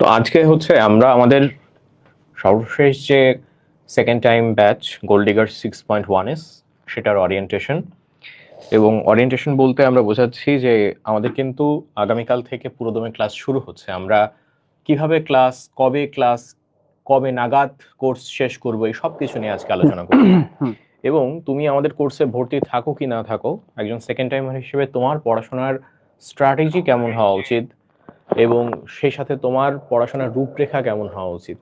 তো আজকে হচ্ছে আমরা আমাদের সর্বশেষ যে second time batch gold digger 6.1s সেটার ওরিয়েন্টেশন এবং ওরিয়েন্টেশন বলতে আমরা বোঝাচ্ছি যে আমাদের কিন্তু আগামীকাল থেকে পুরোদমে ক্লাস শুরু হচ্ছে। আমরা কিভাবে ক্লাস কবে নাগাদ কোর্স শেষ করবো এই সব কিছু নিয়ে আজকে আলোচনা করব। এবং তুমি আমাদের কোর্সে ভর্তি থাকো কি না থাকো, একজন সেকেন্ড টাইমার হিসেবে তোমার পড়াশোনার স্ট্র্যাটেজি কেমন হওয়া উচিত এবং সেই সাথে তোমার পড়াশোনার রূপরেখা কেমন হওয়া উচিত,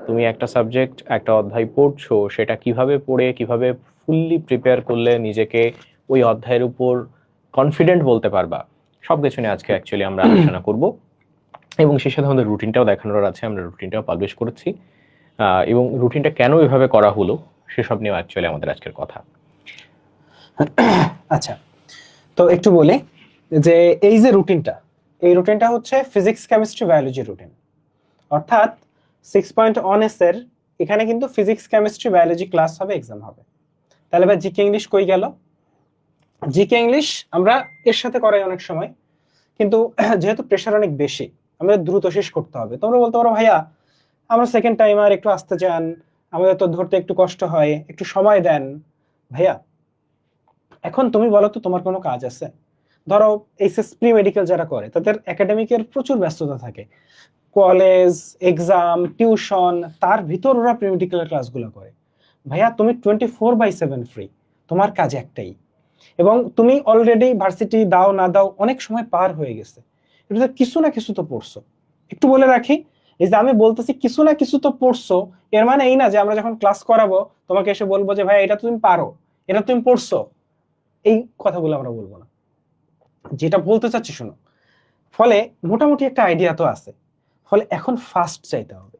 তুমি একটা সাবজেক্ট একটা অধ্যায় পড়ছো সেটা কিভাবে পড়ে কিভাবে ফুললি প্রিপেয়ার করলে নিজেকে ওই অধ্যায়ের উপর কনফিডেন্ট বলতে পারবা, সব কিছু নিয়ে আজকে অ্যাকচুয়ালি আমরা আলোচনা করব। এবং সেই সাথে আমাদের রুটিনটাও দেখানোর আছে, আমরা রুটিনটাও পাবলিশ করেছি এবং রুটিনটা কেন এভাবে করা হলো সেসব নিয়েও অ্যাকচুয়ালি আমাদের আজকের কথা। আচ্ছা, তো একটু বলি যে এই যে রুটিনটা হচ্ছে ফিজিক্স কেমিস্ট্রি বায়োলজি রুটিন, অর্থাৎ 6.1s এর এখানে কিন্তু ফিজিক্স কেমিস্ট্রি বায়োলজি ক্লাস হবে, এক্সাম হবে। তাহলে ভাই জিকে ইংলিশ কই গেল? জিকে ইংলিশ আমরা এর সাথে করাই অনেক সময়, কিন্তু যেহেতু প্রেশার অনেক বেশি আমাদের দ্রুত শেষ করতে হবে। তোমরা বলতে পারো ভাইয়া আমরা সেকেন্ড টাইমার, একটু আসতে চান, আমাদের তো ধরতে একটু কষ্ট হয়, একটু সময় দেন। ভাইয়া এখন তুমি বলো তো তোমার কোনো কাজ আছে? ধরো এইচএস প্রি মেডিকেল যারা করে তাদের একাডেমিকের প্রচুর ব্যস্ততা থাকে, কলেজ, এক্সাম, টিউশন, তার ভিতর ওরা প্রি মেডিকেলের ক্লাসগুলো করে। ভাইয়া তুমি 24/7 ফ্রি, তোমার কাজ একটাই, এবং তুমি অলরেডি ভার্সিটি দাও না দাও অনেক সময় পার হয়ে গেছে, এটা কিছু না কিছু তো পড়ছো। একটু বলে রাখি, এই যে আমি বলতেছি কিছু না কিছু তো পড়ছো, এর মানে এই না যে আমরা যখন ক্লাস করাবো তোমাকে এসে বলবো যে ভাই এটা তুমি পারো, এটা তুমি পড়ছো, এই কথাগুলো আমরা বলবো না। যেটা বলতে চাচ্ছি শোনো, ফলে মোটামুটি একটা আইডিয়া তো আছে, ফলে এখন ফাস্ট চাইতে হবে।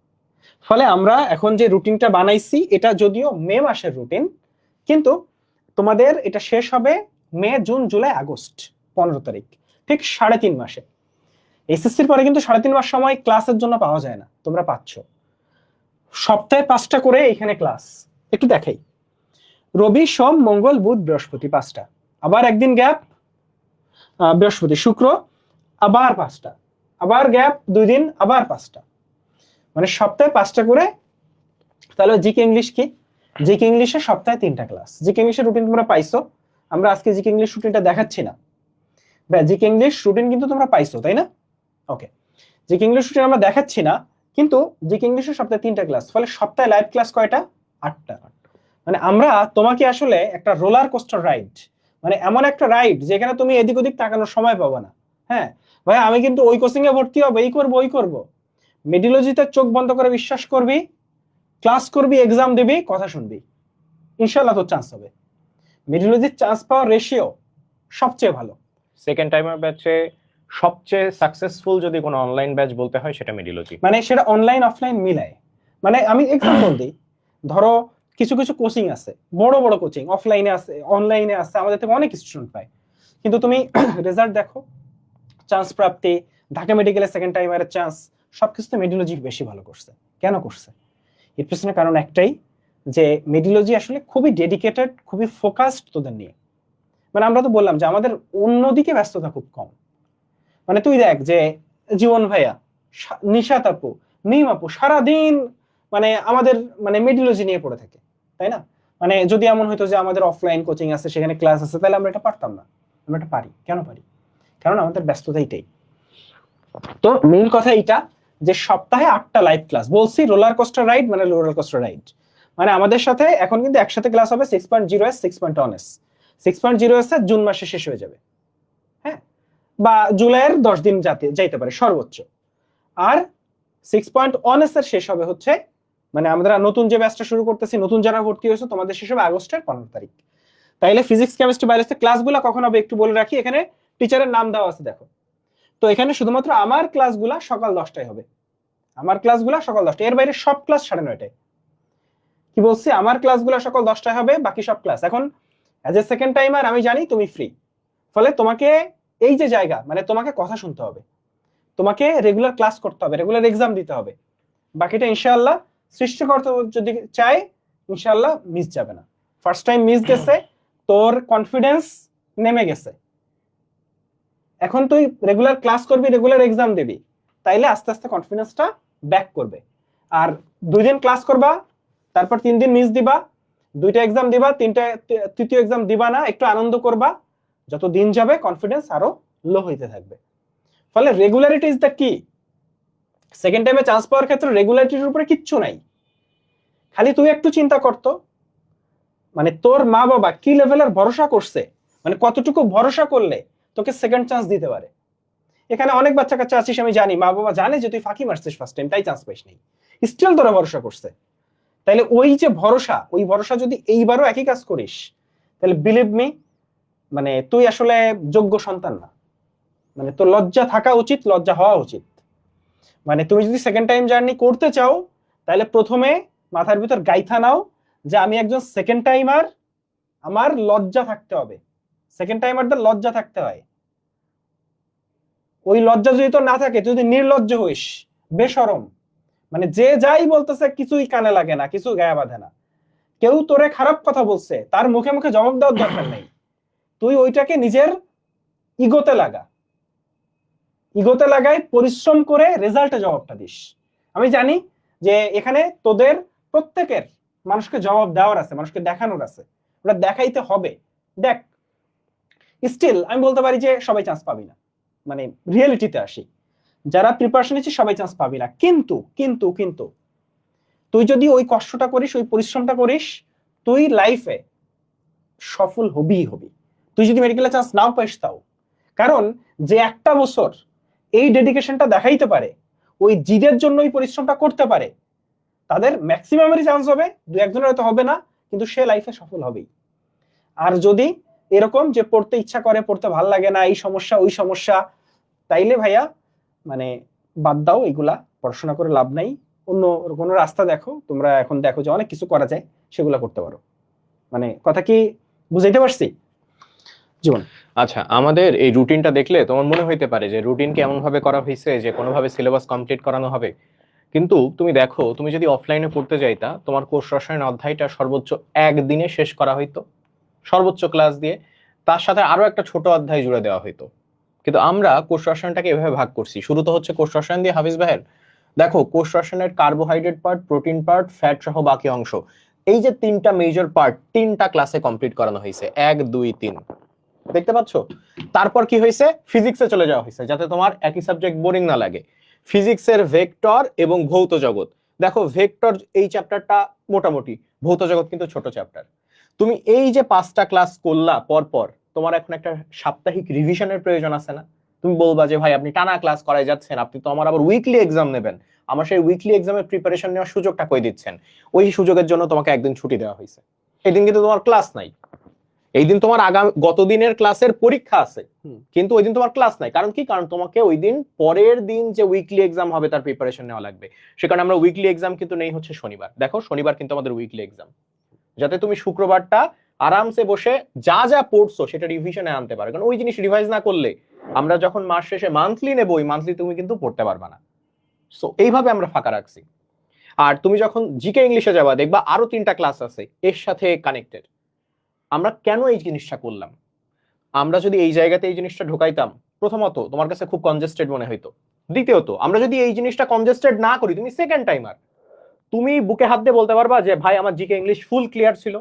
ফলে আমরা এখন যে রুটিনটা বানাইছি এটা যদিও মে মাসের রুটিন, কিন্তু তোমাদের এটা শেষ হবে মে, জুন, জুলাই, আগস্ট 15 তারিখ, ঠিক 3.5 মাসে। এসএসসির পরে কিন্তু 3.5 মাস সময় ক্লাসের জন্য পাওয়া যায় না, তোমরা পাচ্ছ। সপ্তাহে 5টা করে এখানে ক্লাস, একটু দেখাই, রবি, সোম, মঙ্গল, বুধ, বৃহস্পতি 5টা, আবার একদিন গ্যাপ, বৃহস্পতি, শুক্র, আবার 5টা, আবার গ্যাপ 2 দিন, আবার 5টা, মানে সপ্তাহে 5টা করে। তাহলে জিকে ইংলিশ কি? জিকে ইংলিশে সপ্তাহে 3টা ক্লাস। জিকে ইংলিশের রুটিন তোমরা পাইছো, আমরা আজকে জিকে ইংলিশ রুটিনটা দেখাচ্ছি না। জিকে ইংলিশ রুটিন কিন্তু তোমরা পাইছো, তাই না? ওকে, জিকে ইংলিশ রুটিন আমরা দেখাচ্ছি না, কিন্তু জিকে ইংলিশের সপ্তাহে 3টা ক্লাস, ফলে সপ্তাহে লাইভ ক্লাস কয়টা? 8টা। মানে আমরা তোমাকে আসলে একটা রোলার কোস্টার রাইড, মানে এমন একটা রাইড যেখানে তুমি এদিক ওদিক তাকানোর সময় পাবো না। হ্যাঁ ভাই, আমি কিন্তু ওই কোচিং এ ভর্তি হবো, এই করবো ওই করবো, মেডিলজিতে চোখ বন্ধ করে বিশ্বাস করবি, ক্লাস করবি, এক্সাম দিবি, কথা শুনবি, ইনশাআল্লাহ তোর চান্স হবে। মেডিলজির চান্স পাওয়ার রেশিও সবচেয়ে ভালো। সেকেন্ড টাইমার ব্যাচে সবচেয়ে সাকসেসফুল যদি কোনো অনলাইন ব্যাচ বলতে হয় সেটা মেডিলজি, মানে সেটা অনলাইন অফলাইন মিলায়। মানে আমি এক্সাম্পল দিই, ধরো কিছু কিছু কোচিং আছে, বড় বড় কোচিং অফলাইনে আছে, অনলাইনে আছে, আমাদের থেকে অনেক স্টুডেন্ট পায়, কিন্তু তুমি রেজাল্ট দেখো, চান্স প্রাপ্তি, ঢাকা মেডিকেলের সেকেন্ড টাইমারের চান্স, সবকিছুতে মেডিলজি বেশি ভালো করছে। কেন করছে? এর পিছনে কারণ একটাই, যে মেডিলজি আসলে খুবই ডেডিকেটেড, খুবই ফোকাসড তোদের নিয়ে। মানে আমরা তো বললাম যে আমাদের অন্যদিকে ব্যস্ততা খুব কম। মানে তুই দেখ যে জীবন ভাইয়া, নিশাত আপু, মিম আপু সারাদিন মানে আমাদের মানে মেডিলজি নিয়ে পড়ে থাকে, তাই না? মানে যদি এমন হইতো যে আমাদের অফলাইন কোচিং আছে, সেখানে ক্লাস আছে, তাহলে আমরা এটা পারতাম না। আমরা এটা পারি, কেন পারি? কারণ আমাদের ব্যস্ততা এইটাই। তো মেইন কথা এইটা যে সপ্তাহে 8টা লাইভ ক্লাস, বলছি রোলার কোস্টার রাইড, মানে রোলার কোস্টার রাইড, মানে আমাদের সাথে এখন কিন্তু একসাথে ক্লাস হবে 6.0s, 6.1s। 6.0s এর জুন মাসে শেষ হয়ে যাবে, হ্যাঁ, বা জুলাইয়ের 10 দিন যাইতে পারে সর্বোচ্চ। আর 6.1s এর শেষ হবে হচ্ছে, মানে আমরা নতুন যে ব্যাচটা শুরু করতেছি, নতুন যারা ভর্তি হয়েছে তোমাদের শেষ হবে আগস্টের 15 তারিখ। তাইলে ফিজিক্স কেমিস্ট্রি বায়োলজি ক্লাসগুলো কখন হবে একটু বলে রাখি, এখানে টিচারের নাম দেওয়া আছে দেখো। তো এখানে শুধুমাত্র আমার ক্লাসগুলা সকাল 10টায় হবে, আমার ক্লাসগুলা সকাল 10টা, এর বাইরে সব ক্লাস 9:30টায়। কি বলছি, আমার ক্লাসগুলা সকাল 10টায় হবে, বাকি সব ক্লাস। এখন অ্যাজ এ সেকেন্ড টাইমার আমি জানি তুমি ফ্রি, ফলে তোমাকে এই যে জায়গা, মানে তোমাকে কথা শুনতে হবে, তোমাকে রেগুলার ক্লাস করতে হবে, রেগুলার এক্সাম দিতে হবে। বাকিটা ইনশাআল্লাহ সৃষ্টিকর্তা যদি চায় ইনশাআল্লাহ মিস যাবে না। ফার্স্ট টাইম মিস গেছে, তোর কনফিডেন্স নেমে গেছে, এখন তুই রেগুলার ক্লাস করবি, রেগুলার এক্সাম দিবি, তাইলে আস্তে আস্তে কনফিডেন্সটা ব্যাক করবে। আর 2 দিন ক্লাস করবা, তারপর 3 দিন মিস দিবা, 2টা এক্সাম দিবা, তৃতীয় এক্সাম দিবা না, একটু আনন্দ করবা, যত দিন যাবে কনফিডেন্স আরো লো হইতে থাকবে। ফলে রেগুলারিটি ইজ দ্য কি। সেকেন্ড টাইমে চান্স পাওয়ার ক্ষেত্রে রেগুলারিটির উপরে কিচ্ছু নাই। খালি তুই একটু চিন্তা করতো, মানে তোর মা বাবা কি লেভেলের ভরসা করছে, মানে কতটুকু ভরসা করলে তোকে সেকেন্ড চান্স দিতে পারে। এখানে অনেক বাচ্চা কাচ্চা আছিস, আমি জানি মা বাবা জানে যে তুই ফাঁকি মারছিস ফার্স্ট টাইম, তাই চান্স পাইস নাই, স্টিল তোরা ভরসা করছে। তাইলে ওই যে ভরসা, ওই ভরসা যদি এইবারও একই কাজ করিস, তাহলে বিলিভ মি, মানে তুই আসলে যোগ্য সন্তান না। মানে তোর লজ্জা থাকা উচিত, লজ্জা হওয়া উচিত। মানে তুমি যদি সেকেন্ড টাইম জার্নি করতে চাও, তাহলে প্রথমে মাথার ভিতর গাইথা নাও যে আমি একজন সেকেন্ড টাইমার, আমার লজ্জা থাকতে হবে। সেকেন্ড টাইমারদের লজ্জা থাকতে হয়। ওই লজ্জা যদি তোর না থাকে, তুই যদি নির্লজ্জ হইস, বেশরম, মানে যে যাই বলতেছে কিছুই কানে লাগে না, কিছু গায়ে বাঁধে না, কেউ তোরে খারাপ কথা বলছে তার মুখে মুখে জবাব দেওয়ার দরকার নেই, তুই ওইটাকে নিজের ইগোতে লাগা, ইগোতে লাগাই পরিশ্রম করে রেজাল্টে জবাবটা দিস। আমি জানি যে এখানে তোদের প্রত্যেকের মানুষকে জবাব দেওয়ার আছে, মানুষকে দেখানোর আছে, ওটা দেখাইতে হবে। দেখ, স্টিল আমি বলতে পারি যে সবাই চান্স পাবি না, মানে রিয়েলিটিতে আসি, যারা প্রিপারেশন নিচ্ছে সবাই চান্স পাবি না। কিন্তু কিন্তু কিন্তু তুই যদি ওই কষ্টটা করিস, ওই পরিশ্রমটা করিস, তুই লাইফে সফল হবি হবি। তুই যদি মেডিকেলে চান্স নাও পাইস তাও, কারণ যে একটা বছর এই ডেডিকেশনটা দেখাইতে পারে, ওই জিদের জন্য ওই পরিশ্রমটা করতে পারে, তাদের ম্যাক্সিমামেরই চান্স হবে, 2-1জনের হয়তো হবে না, কিন্তু সে লাইফে সফল হবেই। আর যদি এরকম যে পড়তে ইচ্ছা করে, পড়তে ভাল লাগে না, এই সমস্যা ওই সমস্যা, তাইলে ভাইয়া মানে বাদ দাও এগুলা, পড়াশোনা করে লাভ নাই, অন্য কোনো রাস্তা দেখো। তোমরা এখন দেখো যে অনেক কিছু করা যায়, সেগুলা করতে পারো। মানে কথা কি বুঝাইতে পারছি জীবন? আচ্ছা, আমাদের এই রুটিনটা দেখলে তোমার মনে হইতে পারে যে রুটিনকে এমন ভাবে করা হয়েছে যে কোনোভাবে সিলেবাস কমপ্লিট করানো হবে, কিন্তু তুমি দেখো, তুমি যদি অফলাইনে পড়তে যাইতা, তোমার কোষ রসায়ন অধ্যায়টা সর্বোচ্চ একদিনে শেষ করা হইতো, সর্বোচ্চ ক্লাস দিয়ে, তার সাথে আরো একটা ছোট অধ্যায় জুড়ে দেওয়া হইতো। কিন্তু আমরা কোষ রসায়নটাকে এভাবে ভাগ করছি। শুরু তো হচ্ছে কোষ রসায়ন দিয়ে হাফিজ ভাইয়ের, দেখো কোষ রসায়নের carbohydrate part, protein part, fat সহ বাকি অংশ, এই যে 3টা মেজর পার্ট 3টা ক্লাসে কমপ্লিট করানো হয়েছে, 1 2 3, দেখতে পাচ্ছ? তারপর কি হয়েছে, ফিজিক্সে চলে যাওয়া হয়েছে যাতে তোমার একই সাবজেক্ট বোরিং না লাগে। ফিজিক্সের ভেক্টর এবং ভৌত জগৎ, দেখো ভেক্টর এই চ্যাপ্টারটা মোটামুটি, ভৌত জগৎ কিন্তু ছোট চ্যাপ্টার। তুমি এই যে 5টা ক্লাস করলা পর পর, তোমার এখন একটা সাপ্তাহিক রিভিশনের প্রয়োজন আছে না? তুমি বলবা যে ভাই আপনি টানা ক্লাস করাই যাচ্ছেন, আপনি তো আমার আবার উইকলি এক্সাম নেবেন, আমার সেই উইকলি এক্সামের প্রিপারেশন নেওয়ার সুযোগটা কই দিচ্ছেন? ওই সুযোগের জন্য তোমাকে একদিন ছুটি দেওয়া হয়েছে, এই দিন কিন্তু তোমার ক্লাস নাই। এই দিন তোমার আগামী গত দিনের ক্লাসের পরীক্ষা আছে, কিন্তু ওই দিন তোমার ক্লাস নাই। কারণ কি? কারণ তোমাকে ওই দিন পরের দিন যে উইকলি এক্সাম হবে তার প্রিপারেশন নেওয়া লাগবে। সে কারণে আমরা উইকলি এক্সাম কিন্তু নেই হচ্ছে শনিবার। দেখো শনিবার কিন্তু আমাদের উইকলি এক্সাম, যাতে তুমি শুক্রবারটা আরামসে বসে যা যা পড়ছো সেটা রিভিশনে আনতে পারো। কারণ ওই জিনিস রিভাইজ না করলে আমরা যখন মাস শেষে মান্থলি নেবো, ওই মান্থলি তুমি কিন্তু পড়তে পারবা না। সো এইভাবে আমরা ফাঁকা রাখছি। আর তুমি যখন জিকে ইংলিশে যাবা, দেখবা আরো 3টা ক্লাস আছে এর সাথে কানেক্টেড। আমরা কেন এই জিনিসটা করলাম? আমরা যদি এই জায়গাতে এই জিনিসটা ঢোকাইতাম, প্রথমত তোমার কাছে খুব কনজেস্টেড মনে হইতো, দ্বিতীয়ত আমরা যদি এই জিনিসটা কনজেস্টেড না করি, তুমি সেকেন্ড টাইমার, তুমি বুকে হাত দিয়ে বলতে পারবা যে ভাই আমার জিকে ইংলিশ ফুল ক্লিয়ার ছিল।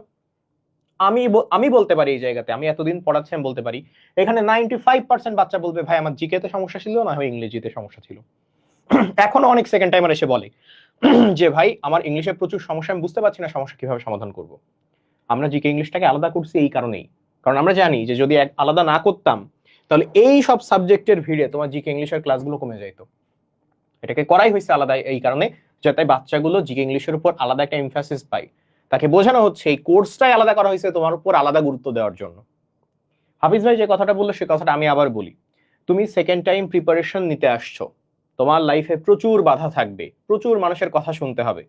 আমি বলতে পারি এই জায়গাতে, আমি এতদিন পড়াচ্ছি, আমি বলতে পারি এখানে 95% বাচ্চা বলবে ভাই আমার জিকে তে সমস্যা ছিল, না হয় ইংরেজিতে সমস্যা ছিল। এখনো অনেক সেকেন্ড টাইমার এসে বলে যে ভাই আমার ইংলিশে প্রচুর সমস্যা, আমি বুঝতে পারছি না সমস্যা কিভাবে সমাধান করব। আমরা জিকে ইংলিশটাকে আলাদা করছি এই কারণেই, কারণ আমরা জানি যে যদি আলাদা না করতাম তাহলে এই সব সাবজেক্টের ভিড়ে তোমার জিকে ইংলিশের ক্লাসগুলো কমে যেত। এটাকে করাই হয়েছে আলাদা এই কারণে, যাতে বাচ্চাগুলো জিকে ইংলিশের উপর আলাদা একটা এমফাসিস পায়। তাকে বোঝানো হচ্ছে এই কোর্সটাই আলাদা করা হয়েছে তোমার উপর আলাদা গুরুত্ব দেওয়ার জন্য। হাফিজ ভাই যে কথাটা বললো সে কথাটা আমি আবার বলি, তুমি সেকেন্ড টাইম প্রিপারেশন নিতে আসছো, তোমার লাইফে প্রচুর বাধা থাকবে, প্রচুর মানুষের কথা শুনতে হবে,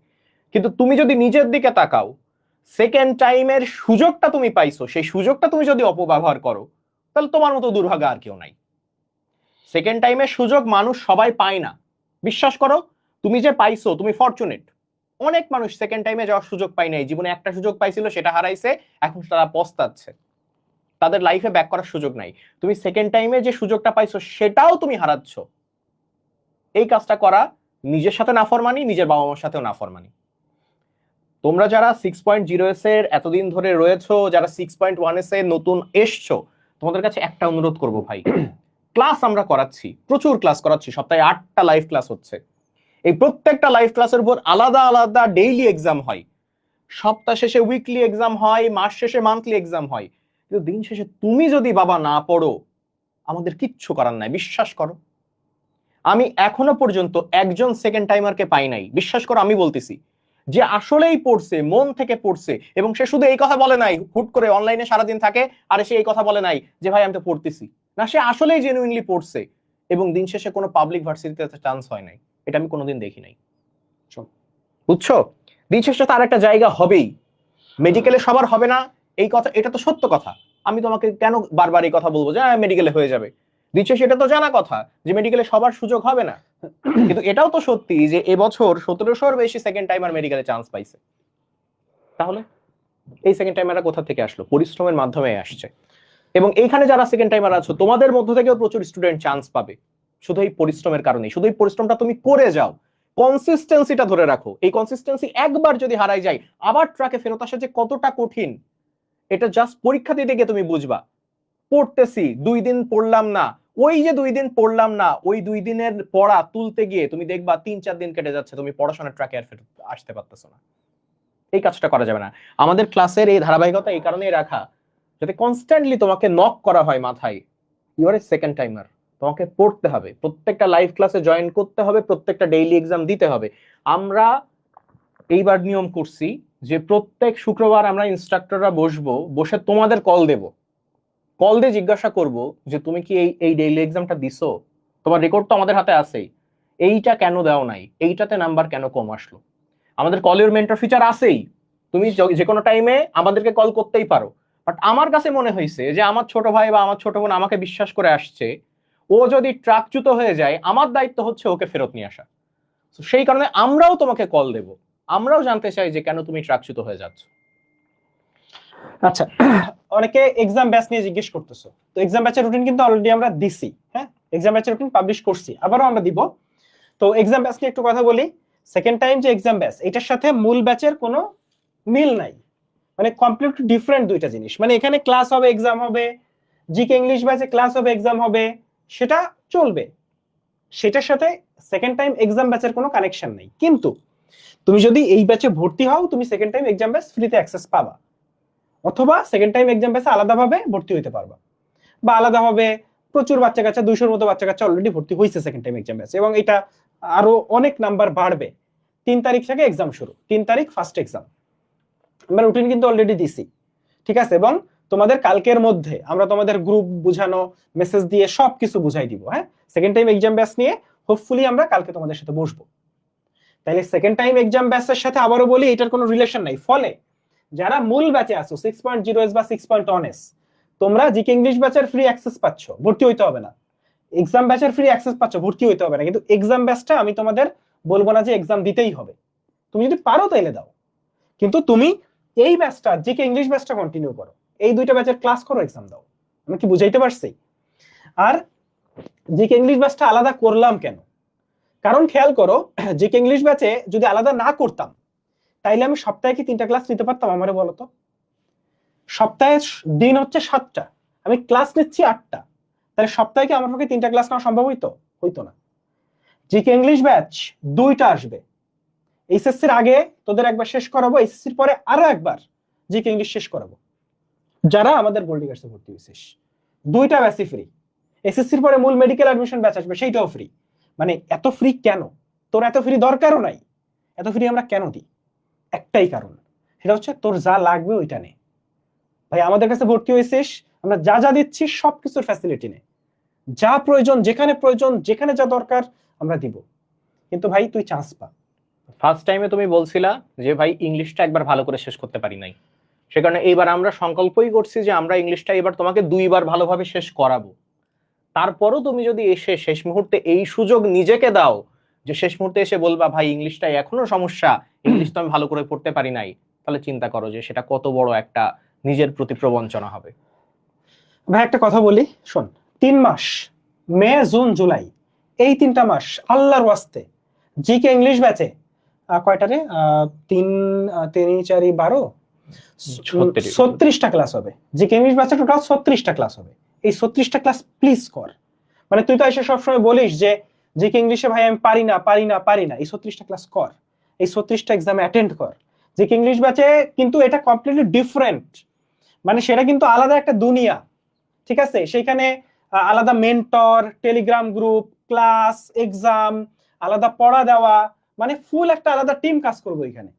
কিন্তু তুমি যদি নিজের দিকে তাকাও, সেকেন্ড টাইমের সুযোগটা তুমি পাইছো, সেই সুযোগটা তুমি যদি অপব্যবহার করো, তাহলে তোমার মতো দুর্ভাগা আর কেউ নাই। সেকেন্ড টাইমের সুযোগ মানুষ সবাই পায় না, বিশ্বাস করো। তুমি যে পাইছো তুমি ফরচুনেট। অনেক মানুষ সেকেন্ড টাইমে যাওয়ার সুযোগ পায় নাই, জীবনে একটা সুযোগ পাইছিল সেটা হারাইছে, এখন তারা পস্তাচ্ছে, তাদের লাইফে ব্যাক করার সুযোগ নাই। তুমি সেকেন্ড টাইমে যে সুযোগটা পাইছো সেটাও তুমি হারাচ্ছ, এই কাজটা করা নিজের সাথে নাফরমানি, নিজের বাবা মার সাথেও নাফরমানি। তোমরা যারা 6.0 এর এতদিন ধরে রয়েছো, যারা 6.1 এ নতুন এসছো, তোমাদের কাছে একটা অনুরোধ করব ভাই, ক্লাস আমরা করাচ্ছি, প্রচুর ক্লাস করাচ্ছি, সপ্তাহে 8টা লাইভ ক্লাস হচ্ছে। এই প্রত্যেকটা লাইভ ক্লাসের উপর আলাদা আলাদা ডেইলি এক্সাম হয়, সপ্তাহ শেষে উইকলি এক্সাম হয়, মাস শেষে মান্থলি এক্সাম হয়। কিন্তু দিন শেষে তুমি যদি বাবা না পড়ো, আমাদের কিচ্ছু করার নাই। বিশ্বাস করো, আমি এখনো পর্যন্ত একজন সেকেন্ড টাইমারকে পাই নাই, বিশ্বাস করো আমি বলতেছি, যে আসলেই পড়ছে, মন থেকে পড়ছে, এবং সে শুধু এই কথা বলে নাই হুট করে অনলাইনে সারাদিন থাকে আর সে এই কথা বলে নাই যে ভাই আমি তো পড়তেছি না, সে আসলেই জেনুইনলি পড়ছে এবং দিন শেষে কোনো পাবলিক ভার্সিটিতে চান্স হয় নাই। এটা আমি কোনোদিন দেখি নাই, বুঝছো? দিন শেষে তার একটা জায়গা হবেই, মেডিকেলে সবার হবে না এই কথা, এটা তো সত্য কথা। আমি তোমাকে কেন বারবার এই কথা বলবো যে মেডিকেলে হয়ে যাবে? দিন শেষে এটা তো জানা কথা যে মেডিকেলে সবার সুযোগ হবে না। কিন্তু এটাও তো সত্যি যে এবছর 1700-র বেশি সেকেন্ড টাইমার মেডিকেলে চান্স পাইছে। তাহলে এই সেকেন্ড টাইমাররা কোথা থেকে আসলো? পরিশ্রমের মাধ্যমে আসছে। এবং এইখানে যারা সেকেন্ড টাইমার আছো, তোমাদের মধ্য থেকেও প্রচুর স্টুডেন্ট চান্স পাবে শুধু এই পরিশ্রমের কারণে। শুধু এই পরিশ্রমটা তুমি করে যাও, কনসিস্টেন্সিটা ধরে রাখো। এই কনসিস্টেন্সি একবার যদি হারাই যায়, আবার ট্র্যাকে ফেরত আসা যে কতটা কঠিন, এটা জাস্ট পরীক্ষা দিতে গিয়ে তুমি বুঝবা। পড়তেছি 2 দিন পড়লাম না, ওই যে 2 দিন পড়লাম না, ওই 2 দিনের পড়া তুলতে গিয়ে তুমি দেখবা 3-4 দিন কেটে যাচ্ছে, তুমি পড়াশোনার ট্র্যাকে আর ফেরত আসতে পারতেছো না। এই কাজটা করা যাবে না। আমাদের ক্লাসের এই ধারাবাহিকতা এই কারণেই রাখা, যাতে কনস্ট্যান্টলি তোমাকে নক করা হয় মাথায়, you are a second timer, তোমাকে পড়তে হবে, প্রত্যেকটা লাইভ ক্লাসে জয়েন করতে হবে, প্রত্যেকটা ডেইলি এক্সাম দিতে হবে। আমরা এইবার নিয়ম করছি যে প্রত্যেক শুক্রবার আমরা ইনস্ট্রাক্টররা বসবো, বসে তোমাদের কল দেব, কল দিয়ে জিজ্ঞাসা করব যে তুমি কি এই ডেইলি এক্সামটা দিছো, তোমার রেকর্ড তো আমাদের হাতে আছেই, এইটা কেন দাও নাই, এইটাতে নাম্বার কেন কম আসলো। আমাদের কলের মেন্টর ফিচার আছেই, তুমি যে কোনো টাইমে আমাদেরকে কল করতেই পারো। বাট আমার কাছে মনে হয়েছে যে আমার ছোট ভাই বা আমার ছোট বোন আমাকে বিশ্বাস করে আসছে, ও যদি ট্রাকচ্যুত হয়ে যায়, আমার দায়িত্ব হচ্ছে ওকে ফেরত নিয়ে আসা। সেই কারণে আমরাও তোমাকে কল দেব, আমরাও জানতে চাই যে কেন তুমি ট্রাকচ্যুত হয়ে যাচ্ছ। আচ্ছা, অনেকে এক্সাম ব্যাচ নিয়ে জিজ্ঞেস করতেছো, তো এক্সাম ব্যাচের রুটিন কিন্তু অলরেডি আমরা দিছি। হ্যাঁ, এক্সাম ব্যাচের রুটিন পাবলিশ করছি, আবারও আমরা দিব। তো এক্সাম ব্যাচ নিয়ে একটু কথা বলি। সেকেন্ড টাইম যে এক্সাম ব্যাচ, এটার সাথে মূল ব্যাচের কোনো মিল নাই, মানে কমপ্লিট ডিফারেন্ট দুইটা জিনিস। মানে এখানে ক্লাস হবে, এক্সাম হবে, জিকে ইংলিশ ব্যাচে ক্লাস হবে, এক্সাম হবে, সেটা চলবে, সেটার সাথে সেকেন্ড টাইম এক্সাম ব্যাচের কোনো কানেকশন নেই। কিন্তু তুমি যদি এই ব্যাচে ভর্তি হও, তুমি সেকেন্ড টাইম এক্সাম ব্যাচ ফ্রিতে অ্যাক্সেস পাবা, অথবা সেকেন্ড টাইম এক্সাম ব্যাচে আলাদাভাবে ভর্তি হতে পারবা, বা আলাদাভাবে প্রচুর বাচ্চা কাচ্চা, 200-র মতো বাচ্চা কাচ্চা অলরেডি ভর্তি হয়েছে সেকেন্ড টাইম এক্সাম ব্যাচে, এবং এটা আরো অনেক নাম্বার বাড়বে। 3 তারিখ থেকে এক্সাম শুরু, 3 তারিখ ফার্স্ট এক্সাম। আমরা রুটিন কিন্তু অলরেডি দিছি, ঠিক আছে? এবং তোমাদের কালকের মধ্যে আমরা তোমাদের গ্রুপ বুঝানো, মেসেজ দিয়ে সবকিছু বুঝাই দিব। হ্যাঁ, সেকেন্ড টাইম এক্সাম ব্যাচ নিয়ে হোপফুলি আমরা কালকে তোমাদের সাথে বসবো। তাইলে সেকেন্ড টাইম এক্সাম ব্যাচের সাথে আবারও বলি, এটার কোনো রিলেশন নাই। ফলে যারা মূল ব্যাচে আছো 6.0s বা 6.1s, তোমরা জিকে ইংলিশ ব্যাচের ফ্রি অ্যাক্সেস পাচ্ছ, ভর্তি হইতে হবে না। এক্সাম ব্যাচের ফ্রি অ্যাক্সেস পাচ্ছ, ভর্তি হইতে হবে না। কিন্তু এক্সাম ব্যাচটা আমি তোমাদের বলবো না যে এক্সাম দিতেই হবে, তুমি যদি পারো তাইলে দাও। কিন্তু তুমি এই ব্যাচটা, জিকে ইংলিশ ব্যাচটা কন্টিনিউ করো, এই দুইটা ব্যাচের ক্লাস করো, এক্সাম দাও। আমি কি বুঝাইতে পারছি? আর জিকে ইংলিশ ব্যাচটা আলাদা করলাম কেন? কারণ খেয়াল করো, জিকে ইংলিশ ব্যাচে যদি আলাদা না করতাম, তাইলে আমি সপ্তাহে কি 3টা ক্লাস নিতে পারতাম? আমারে বলো তো। সপ্তাহে দিন হচ্ছে 7টা, আমি ক্লাস নিচ্ছি 8টা, তাহলে সপ্তাহে কি আমার পক্ষে 3টা ক্লাস নেওয়া সম্ভব হইতো? হইতো না। জিকে ইংলিশ ব্যাচ 2টা আসবে, এইচএসসির আগে তোদের একবার শেষ করাবো, এইচএসসির পরে আরো একবার জিকে ইংলিশ শেষ করাবো। যারা আমাদের গোল্ডিগার্সে ভর্তি হয়েছিস, 2টা ব্যাচই ফ্রি। এসএসসির পরে মূল মেডিকেল অ্যাডমিশন ব্যাচ আসবে, সেইটাও ফ্রি। মানে এত ফ্রি কেন? তোর এত ফ্রি দরকারও নাই। এত ফ্রি আমরা কেন দিই? একটাই কারণ, সেটা হচ্ছে তোর যা লাগবে ওইটা নে ভাই। আমাদের কাছে ভর্তি হয়েছিস, আমরা যা যা দিচ্ছি সবকিছুর ফ্যাসিলিটি নে, যা প্রয়োজন, যেখানে প্রয়োজন, যেখানে যা দরকার আমরা দিব। কিন্তু ভাই তুই চান্স পা। ফার্স্ট টাইমে তুমি বলছিলা যে ভাই ইংলিশটা একবার ভালো করে শেষ করতে পারি নাই, সে কারণে এইবার আমরা সংকল্পই করছি যে আমরা ইংলিশটা এবার তোমাকে 2বার ভালোভাবে শেষ করাবো। তারপরও তুমি যদি এসে শেষ মুহূর্তে এই সুযোগ নিজেকে দাও যে শেষ মুহূর্তে এসে বলবা ভাই ইংলিশটা এখনো সমস্যা, ইংলিশ তো আমি ভালো করে পড়তে পারি নাই, তাহলে চিন্তা করো যে সেটা কত বড় একটা নিজের প্রতি প্রবঞ্চনা হবে। ভাই একটা কথা বলি শোন, 3 মাস, মে জুন জুলাই, এই 3টা মাস আল্লাহর ওয়াস্তে জিকে ইংলিশ ব্যাচে কয়টারে 3 4 12 36টা ক্লাস হবে। জিকে ইংলিশ ব্যাচে টোটাল 36টা ক্লাস হবে। এই 36টা ক্লাস প্লিজ কর। মানে তুই তো এসে সবসময় বলিস যে জিকে ইংলিশে ভাই আমি পারি না, এই 36টা ক্লাস কর, এই 36টা এক্সামে অ্যাটেন্ড কর। জিকে ইংলিশ ব্যাচে কিন্তু এটা কমপ্লিটলি ডিফারেন্ট, মানে সেটা কিন্তু আলাদা একটা দুনিয়া, ঠিক আছে? সেখানে আলাদা mentor, Telegram group, class, exam, আলাদা পড়া দেওয়া, মানে ফুল একটা আলাদা টিম কাজ করবো এখানে,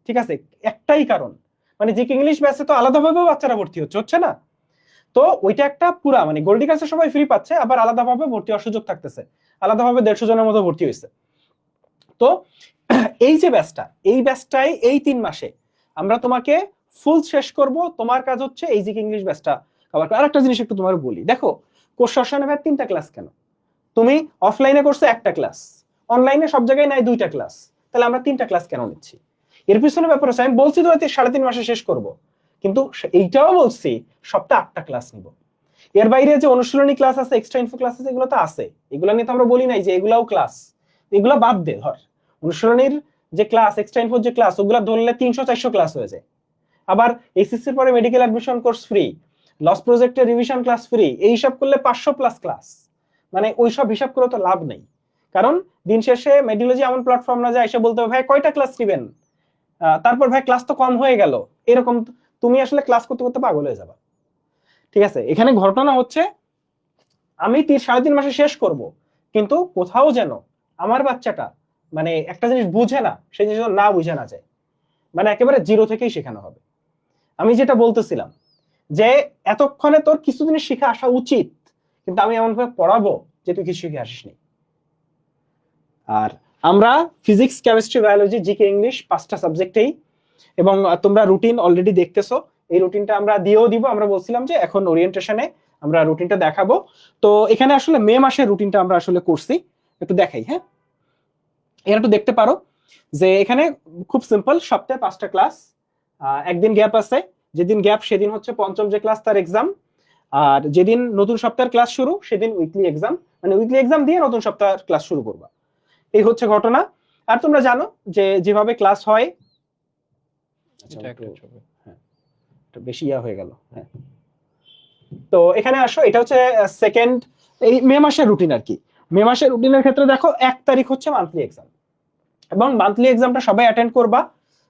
ঠিক আছে? একটাই কারণ, মানে জিকে ইংলিশ ব্যাচে তো আলাদাভাবে বাচ্চারা ভর্তি হচ্ছে না, তো ওইটা একটা পুরা মানে গোল্ডি কাছে সবাই ফ্রি পাচ্ছে, আবার আলাদাভাবে ভর্তি হওয়ার সুযোগ থাকতেছে, আলাদাভাবে 150 জনের মতো ভর্তি হয়েছে। তো এই যে ব্যাচটা, এই ব্যাচটাই এই 3 মাসে আমরা তোমাকে ফুল শেষ করব। তোমার কাজ হচ্ছে এই জিকে ইংলিশ ব্যাচটা কভার করা। আরেকটা জিনিস একটু তোমার বলি, দেখো কোর্স সেশনে ভাই 3টা ক্লাস কেন? তুমি অফলাইনে করছো 1টা ক্লাস, অনলাইনে সব জায়গায় নাই 2টা ক্লাস, তাহলে আমরা 3টা ক্লাস কেন নিচ্ছি? এর পিছনে ব্যাপার আছে, আমি বলছি তো 3.5 মাসে শেষ করব, কিন্তু এইটাও বলছি সপ্তাহে 8টা ক্লাস নিব। এর বাইরে যে অনুশীলনী ক্লাস আছে, এক্সট্রা ইনফো ক্লাস আছে, এগুলো তো আছে, এগুলো নিয়ে তো আমরা বলি নাই যে এগুলাও ক্লাস, এগুলো বাদ দে। ধর অনুশীলনীর যে ক্লাস, এক্সট্রা ইনফোর যে ক্লাস, ওগুলো ধরলে 300 400 ক্লাস হয়ে যায়। আবার এসএসসির পরে মেডিকেল অ্যাডমিশন কোর্স ফ্রি, লস প্রজেক্টের রিভিশন ক্লাস ফ্রি, এই হিসাব করলে 500+ ক্লাস, মানে ওই সব হিসাব করে তো লাভ নেই। কারণ দিন শেষে মেডিওলজি এমন প্ল্যাটফর্ম না যায় এসে বলতে হবে ভাই কয়টা ক্লাস নেবেন, তারপর ভাই ক্লাস তো কম হয়ে গেল, এরকম তুমি আসলে ক্লাস করতে করতে পাগল হয়ে যাবা, ঠিক আছে? এখানে ঘটনা হচ্ছে আমি 3.5 মাসে শেষ করব, কিন্তু কোথাও যেন আমার বাচ্চাটা মানে একটা জিনিস বুঝে না, সেই জিনিস না বুঝে না যায়, মানে একেবারে জিরো থেকেই শেখানো হবে। আমি যেটা বলতেছিলাম যে এতক্ষণে তোর কিছু জিনিস শিখে আসা উচিত, কিন্তু আমি এমন ভাবে পড়াবো যে তুই কিছু শিখে আসিস নি। আর আমরা physics, chemistry, biology, GK, English 5টা সাবজেক্টেই, এবং তোমরা রুটিন অলরেডি দেখতেছো, এই রুটিনটা আমরা দিয়েও দিব। আমরা বলছিলাম যে এখন ওরিয়েন্টেশনে আমরা রুটিনটা দেখাবো। তো এখানে আসলে মে মাসের রুটিনটা আমরা আসলে করছি, একটু দেখাই। হ্যাঁ, এরা একটু দেখতে পারো যে এখানে খুব সিম্পল, সপ্তাহে 5টা ক্লাস, একদিন গ্যাপ আছে, যেদিন গ্যাপ সেদিন হচ্ছে পঞ্চম যে ক্লাস তার এক্সাম, আর যেদিন নতুন সপ্তাহের ক্লাস শুরু সেদিন উইকলি এক্সাম, মানে উইকলি এক্সাম দিয়ে নতুন সপ্তাহের ক্লাস শুরু করবা, এই হচ্ছে ঘটনা। আর তোমরা জানো যে যেভাবে ক্লাস হয়, বেশি হয়ে গেল। হ্যাঁ, তো এখানে আসো, এটা হচ্ছে সেকেন্ড এই মে মাসের রুটিন আর কি। মে মাসের রুটিনের ক্ষেত্রে দেখো 1 তারিখ হচ্ছে মান্থলি এক্সাম, এবং মান্থলি এক্সামটা সবাই অ্যাটেন্ড করবা।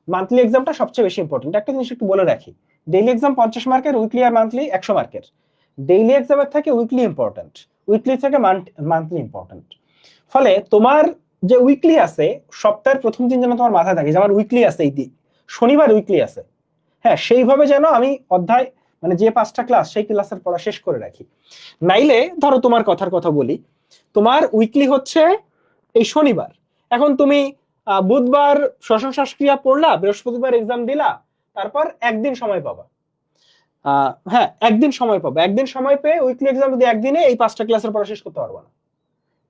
মান্থলি এক্সামটা সবচেয়ে বেশি ইম্পর্টেন্ট। একটা জিনিস একটু বলে রাখি, ডেইলি এক্সাম 50 মার্কের, উইকলি আর মান্থলি 100 মার্কের। ডেইলি এক্সামের থেকে উইকলি ইম্পর্টেন্ট, উইকলি থেকে মান্থলি ইম্পর্টেন্ট। ফলে তোমার যে উইকলি আছে, সপ্তাহের প্রথম দিন যেন তোমার মাথায় থাকে যে আমার উইকলি আছে, এই দিন শনিবার উইকলি আছে। হ্যাঁ, সেইভাবে যেন আমি অধ্যায় মানে যে 5টা ক্লাস সেই ক্লাসের পড়া শেষ করে রাখি। নাইলে ধরো তোমার কথার কথা বলি, তোমার উইকলি হচ্ছে এই শনিবার, এখন তুমি বুধবার শ্বসন শ্বাসক্রিয়া পড়লা, বৃহস্পতিবার এক্সাম দিলা, তারপর একদিন সময় পাবা। হ্যাঁ, একদিন সময় পাবা। একদিন সময় পেয়ে উইকলি এক্সাম যদি একদিনে এই 5টা ক্লাসের পড়া শেষ করতে পারবা না,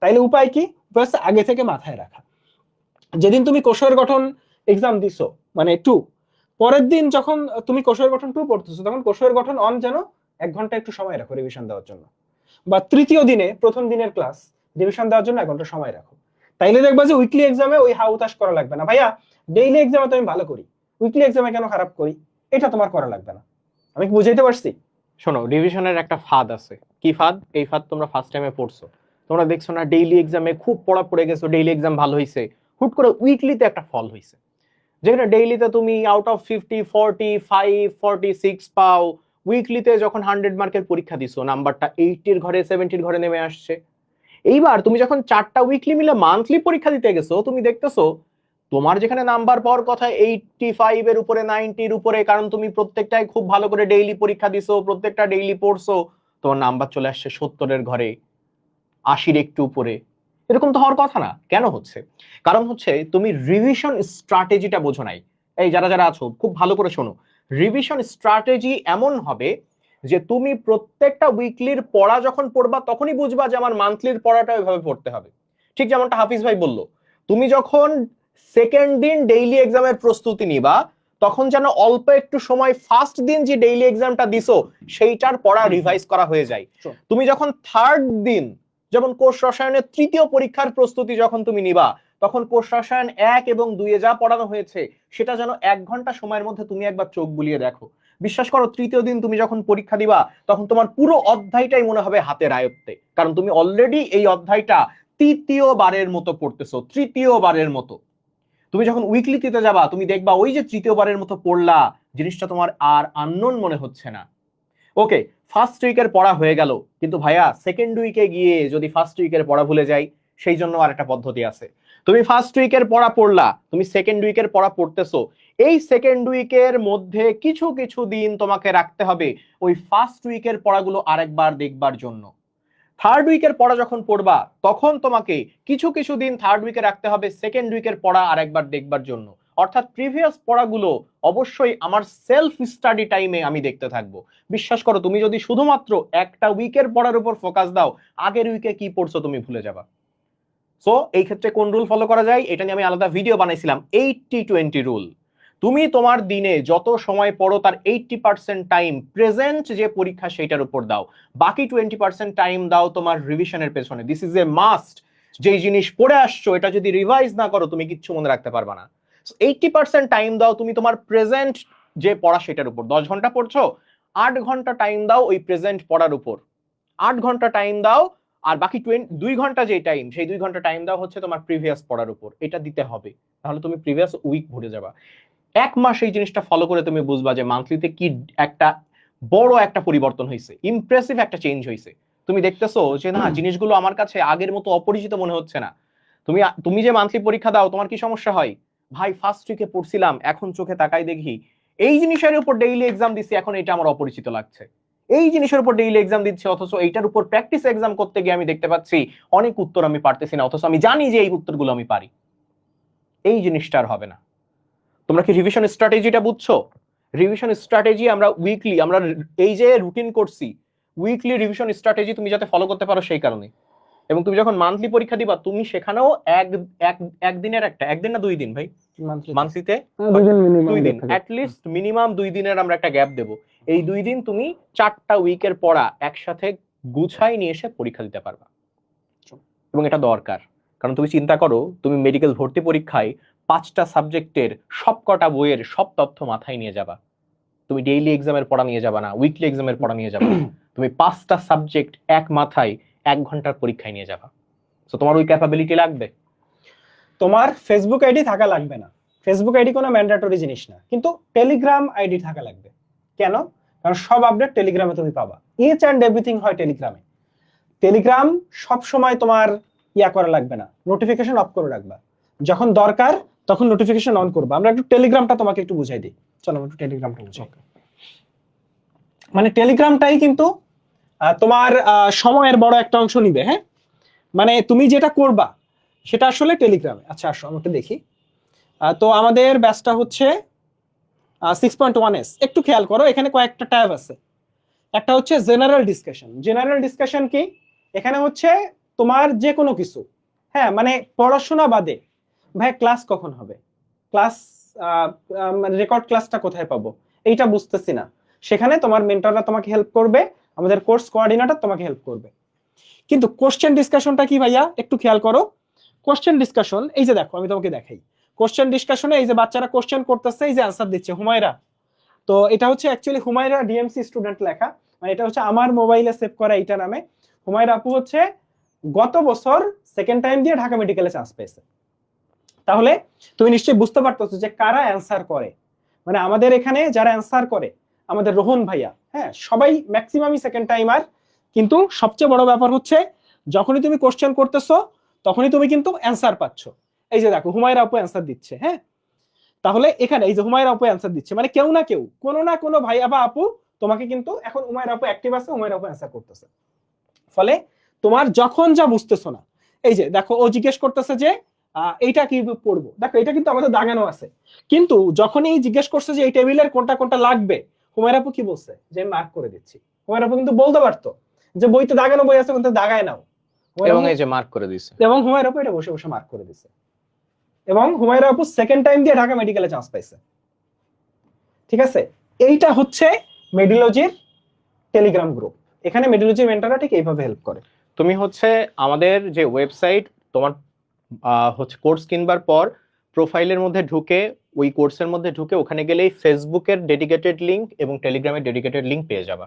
তাইলে উপায় কি? উপায় হচ্ছে আগে থেকে মাথায় রাখা। যেদিন তুমি কোষের গঠন এক্সাম দিছো মানে 2, পরের দিন যখন তুমি কোষের গঠন 2 পড়তেছো, তখন কোষের গঠন অন যেন 1 ঘন্টা একটু সময় রাখো রিভিশন দেওয়ার জন্য, বা তৃতীয় দিনে প্রথম দিনের ক্লাস রিভিশন দেওয়ার জন্য 1 ঘন্টা সময় রাখো। তাইলে দেখবা যে উইকলি এক্সামে ওই হাউতাশ করা লাগবে না, ভাইয়া ডেইলি এক্সামে তো আমি ভালো করি, উইকলি এক্সামে কেন খারাপ করি, এটা তোমার করা লাগবে না। আমি কি বুঝাইতে পারছি? শোনো, রিভিশনের একটা ফাঁদ আছে। কি ফাঁদ? এই ফাঁদ তোমরা ফার্স্ট টাইমে পড়ছো, তোমরা দেখছো না ডেইলি এক্সামে খুব পড়া পড়ে গেছো, ডেইলি এক্সাম ভালো হয়েছে, হুট করে উইকলিতে একটা ফল হয়েছে, যেখানে ডেইলিতে তুমি আউট অফ 50 45 46 পাও, উইকলিতে যখন 100 মার্কের পরীক্ষা দিছো নাম্বারটা 80 এর ঘরে 70 এর ঘরে নেমে আসছে। এইবার তুমি যখন 4টা উইকলি মিলে মান্থলি পরীক্ষা দিতে গেছো, তুমি দেখতেছো তোমার যেখানে নাম্বার পাওয়ার কথা 85 এর উপরে, 90 এর উপরে, কারণ তুমি প্রত্যেকটাই খুব ভালো করে ডেইলি পরীক্ষা দিছো, প্রত্যেকটা ডেইলি পড়ছো, তোমার নাম্বার চলে আসছে 70 এর ঘরে, 80 এর একটু উপরে। এরকম তো হওয়ার কথা না। কেন হচ্ছে? কারণ হচ্ছে তুমি রিভিশন স্ট্র্যাটেজিটা বোঝো নাই। এই যারা যারা আছো খুব ভালো করে শোনো, রিভিশন স্ট্র্যাটেজি এমন হবে যে তুমি প্রত্যেকটা উইকলির পড়া যখন পড়বা তখনই বুঝবা যে আমার মান্থলির পড়াটা ওইভাবে পড়তে হবে। ঠিক যেমনটা হাফিজ ভাই বললো, তুমি যখন সেকেন্ড দিন ডেইলি এক্সামের প্রস্তুতি নিবা, তখন যেন অল্প একটু সময় ফার্স্ট দিন যে ডেইলি এক্সামটা দিছো সেইটার পড়া রিভাইজ করা হয়ে যায়। তুমি যখন থার্ড দিন যেমন কোষ রসায়নের তৃতীয় পরীক্ষার প্রস্তুতি যখন তুমি নিবা, তখন কোষ রসায়ন 1 এবং 2 যা পড়ানো হয়েছে সেটা যেন 1 ঘন্টা সময়ের মধ্যে তুমি একবার চোখ বুলিয়ে দেখো। বিশ্বাস করো, তৃতীয় দিন তুমি যখন পরীক্ষা দিবা তখন তোমার পুরো অধ্যায়টাই মনে হবে হাতের আয়ত্তে, কারণ তুমি অলরেডি এই অধ্যায়টা তৃতীয়বারের মতো পড়তেছো, তৃতীয়বারের মতো। তুমি যখন উইকলিতে যাবা তুমি দেখবা ওই যে তৃতীয়বারের মতো পড়লা, জিনিসটা তোমার আর আননোন মনে হচ্ছে না। ওকে, ফার্স্ট উইকের পড়া হয়ে গেল, কিন্তু ভাইয়া সেকেন্ড উইকে গিয়ে যদি ফার্স্ট উইকের পড়া ভুলে যাই, সেই জন্য আরেকটা পদ্ধতি আছে। তুমি ফার্স্ট উইকের পড়া পড়লা, তুমি সেকেন্ড উইকের পড়া পড়তেছো, এই সেকেন্ড উইকের মধ্যে কিছু কিছু দিন তোমাকে রাখতে হবে ওই ফার্স্ট উইকের পড়াগুলো আরেকবার দেখবার জন্য। থার্ড উইকের পড়া যখন পড়বা তখন তোমাকে কিছু কিছু দিন থার্ড উইকে রাখতে হবে সেকেন্ড উইকের পড়া আরেকবার দেখবার জন্য। অর্থাৎ প্রিভিয়াস পড়াগুলো অবশ্যই আমার সেলফ স্টাডি টাইমে আমি দেখতে থাকবো। বিশ্বাস করো, তুমি যদি শুধুমাত্র একটা উইকের পড়ার উপর ফোকাস দাও, আগের উইকে কি পড়ছো তুমি ভুলে যাবা। সো এই ক্ষেত্রে কোন রুল ফলো করা যায় এটা নিয়ে আমি আলাদা ভিডিও বানাইছিলাম, 80-20 রুল। তুমি তোমার দিনে যত সময় পড়ো তার 80% টাইম প্রেজেন্ট যে পরীক্ষা সেইটার উপর দাও, বাকি 20% টাইম দাও তোমার রিভিশনের পেছনে। This is a must. যেই জিনিস পড়ে আসছো এটা যদি রিভাইজ না করো তুমি কিচ্ছু মনে রাখতে পারবা না। 80% টাইম দাও তুমি তোমার প্রেজেন্ট যে পড়া সেটার উপর। 10 ঘন্টা পড়ছো, 8 ঘন্টা টাইম দাও ওই প্রেজেন্ট পড়ার উপর, 8 ঘন্টা টাইম দাও। আর বাকি 2 ঘন্টা যে টাইম, সেই 2 ঘন্টা টাইম দাও হচ্ছে তোমার প্রিভিয়াস পড়ার উপর। এটা দিতে হবে, তাহলে তুমি প্রিভিয়াস উইক ভুলে যাবা। 1 মাস এই জিনিসটা ফলো করে তুমি বুঝবা যে মান্থলিতে কি একটা বড় একটা পরিবর্তন হয়েছে, ইমপ্রেসিভ একটা চেঞ্জ হয়েছে। তুমি দেখতেছো যে না, জিনিসগুলো আমার কাছে আগের মতো অপরিচিত মনে হচ্ছে না। তুমি যে মান্থলি পরীক্ষা দাও তোমার কি সমস্যা হয়? ভাই ফার্স্ট উইকে পড়ছিলাম, এখন চোখে তাকাই দেখি এই জিনিসের উপর ডেইলি এক্সাম দিচ্ছি, এখন এটা আমার অপরিচিত লাগছে। এই জিনিসের উপর ডেইলি এক্সাম দিচ্ছে, অথচ এইটার উপর প্র্যাকটিস এক্সাম করতে গিয়ে আমি দেখতে পাচ্ছি অনেক উত্তর আমি পারতেছি না, অথচ আমি জানি যে এই উত্তরগুলো আমি পারি। এই জিনিসটা আর হবে না। তোমরা কি রিভিশন স্ট্র্যাটেজিটা বুঝছো? রিভিশন স্ট্র্যাটেজি আমরা উইকলি, আমরা এই যে রুটিন করছি, উইকলি রিভিশন স্ট্র্যাটেজি তুমি যাতে ফলো করতে পারো সেই কারণে। এবং তুমি যখন মান্থলি পরীক্ষা দিবা তুমি সেখানেও একদিন না 2 দিন ভাই, মান্থলিতে 2 দিন অ্যাটলিস্ট মিনিমাম 2 দিনের আমরা একটা গ্যাপ দেব। এই 2 দিন তুমি 4টা উইকের পড়া একসাথে গুছাই নিয়ে এসে পরীক্ষা দিতে পারবা। এবং এটা দরকার, কারণ তুমি চিন্তা করো তুমি মেডিকেল ভর্তি পরীক্ষায় 5টা সাবজেক্টের সবকটা বইয়ের সব তথ্য মাথায় নিয়ে যাবা। তুমি ডেইলি এক্সামের পড়া নিয়ে যাবা না, উইকলি এক্সামের পড়া নিয়ে যাবা। তুমি 5টা সাবজেক্ট এক মাথায় 1 ঘন্টার পরীক্ষায় নিয়ে যাবা। সো তোমার ওই ক্যাপাবিলিটি লাগবে। তোমার ফেসবুক আইডি থাকা লাগবে না, ফেসবুক আইডি কোনো ম্যান্ডেটরি জিনিস না, কিন্তু টেলিগ্রাম আইডি থাকা লাগবে। কেন? কারণ সব আপডেট টেলিগ্রামে তুমি পাবা, ইচ অ্যান্ড এভরিথিং হয় টেলিগ্রামে। টেলিগ্রাম সব সময় তোমার ইয়া করা লাগবে না, নোটিফিকেশন অফ করে রাখবা, যখন দরকার তখন নোটিফিকেশন অন করবা। আমরা একটু টেলিগ্রামটা তোমাকে একটু বুঝাই দিই, চলো একটু টেলিগ্রামটা বুঝাই। মানে টেলিগ্রামটাই কিন্তু তোমার সময়ের বড় একটা অংশ নিবে। হ্যাঁ, মানে তুমি যেটা করবা সেটা আসলে টেলিগ্রামে। আচ্ছা আসো আমাকে দেখি। তো আমাদের ব্যাচটা হচ্ছে 6.1s। একটু খেয়াল করো, এখানে কয়েকটা ট্যাব আছে। একটা হচ্ছে জেনারেল ডিসকাশন। জেনারেল ডিসকাশন কি? এখানে হচ্ছে তোমার যে কোনো কিছু, হ্যাঁ মানে পড়াশোনা বাদে, ভাই ক্লাস কখন হবে, ক্লাস রেকর্ড ক্লাসটা কোথায় পাবো এইটা বুঝতেছি না, সেখানে তোমার মেন্টররা তোমাকে হেল্প করবে, আমাদের কোর্স কোঅর্ডিনেটর তোমাকে হেল্প করবে। কিন্তু কোশ্চেন ডিসকাশনটা কি ভাইয়া, একটু খেয়াল করো। কোশ্চেন ডিসকাশন এই যে দেখো, আমি তোমাকে দেখাই। কোশ্চেন ডিসকাশনে এই যে বাচ্চারা কোশ্চেন করতেছে, এই যে অ্যান্সার দিচ্ছে হুমায়রা। তো এটা হচ্ছে অ্যাকচুয়ালি হুমায়রা ডিএমসি স্টুডেন্ট লেখা, মানে এটা হচ্ছে আমার মোবাইলে সেভ করা এইটা নামে। হুমায়রা আপু হচ্ছে গত বছর সেকেন্ড টাইম দিয়ে ঢাকা মেডিকেলে চান্স পেয়েছে। তাহলে তুমি নিশ্চয়ই বুঝতে পারতেছো যে কারা অ্যান্সার করে। মানে আমাদের এখানে যারা অ্যান্সার করে, আমাদের রোহন ভাইয়া, হ্যাঁ সবাই ম্যাক্সিমামই সেকেন্ড টাইমার। কিন্তু সবচেয়ে বড় ব্যাপার হচ্ছে যখনই তুমি কোশ্চেন করতেছো তখনই তুমি কিন্তু অ্যান্সার পাচ্ছ। এই যে দেখো হুমায়রা আপু অ্যান্সার দিচ্ছে। হ্যাঁ, তাহলে এখানে এই যে হুমায়রা আপু অ্যান্সার দিচ্ছে, মানে কেউ না কেউ, কোনো না কোনো ভাইয়া বা আপু তোমাকে কিন্তু, এখন হুমায়রা আপু অ্যাক্টিভ আছে, হুমায়রা আপু অ্যান্সার করতেছে। ফলে তোমার যখন যা বুঝতেছো না, এই যে দেখো ও জিজ্ঞেস করতেছে যে এইটা কি পড়বো, দেখো এটা কিন্তু আমাদের দাগানো আছে, কিন্তু যখনই জিজ্ঞেস করছে যে এই টেবিলের কোনটা কোনটা লাগবে, হুমায়রা আপু কি বলছে যে মার্ক করে দিচ্ছি। হুমায়রা আপু কিন্তু বলতে পারতো যে বইতে দাগানো বই আছে কিন্তু দাগায় নাও, এবং এই যে মার্ক করে দিছে, এবং হুমায়রা আপু এটা বসে বসে মার্ক করে দিছে। এবং হুমায়রা আপু সেকেন্ড টাইম দিয়ে ঢাকা মেডিকেলে চান্স পাইছে। ঠিক আছে, এইটা হচ্ছে মেডিলজির টেলিগ্রাম গ্রুপ। এখানে মেডিলজির মেন্টররা ঠিক এইভাবে হেল্প করে। তুমি হচ্ছে আমাদের যে ওয়েবসাইট, তোমার হচ্ছে কোর্স কিনবার পর প্রোফাইলের মধ্যে ঢুকে, ওই কোর্সের মধ্যে ঢুকে ওখানে গেলেই ফেসবুকের ডেডিকেটেড লিংক এবং টেলিগ্রামের ডেডিকেটেড লিংক পেয়ে যাবা।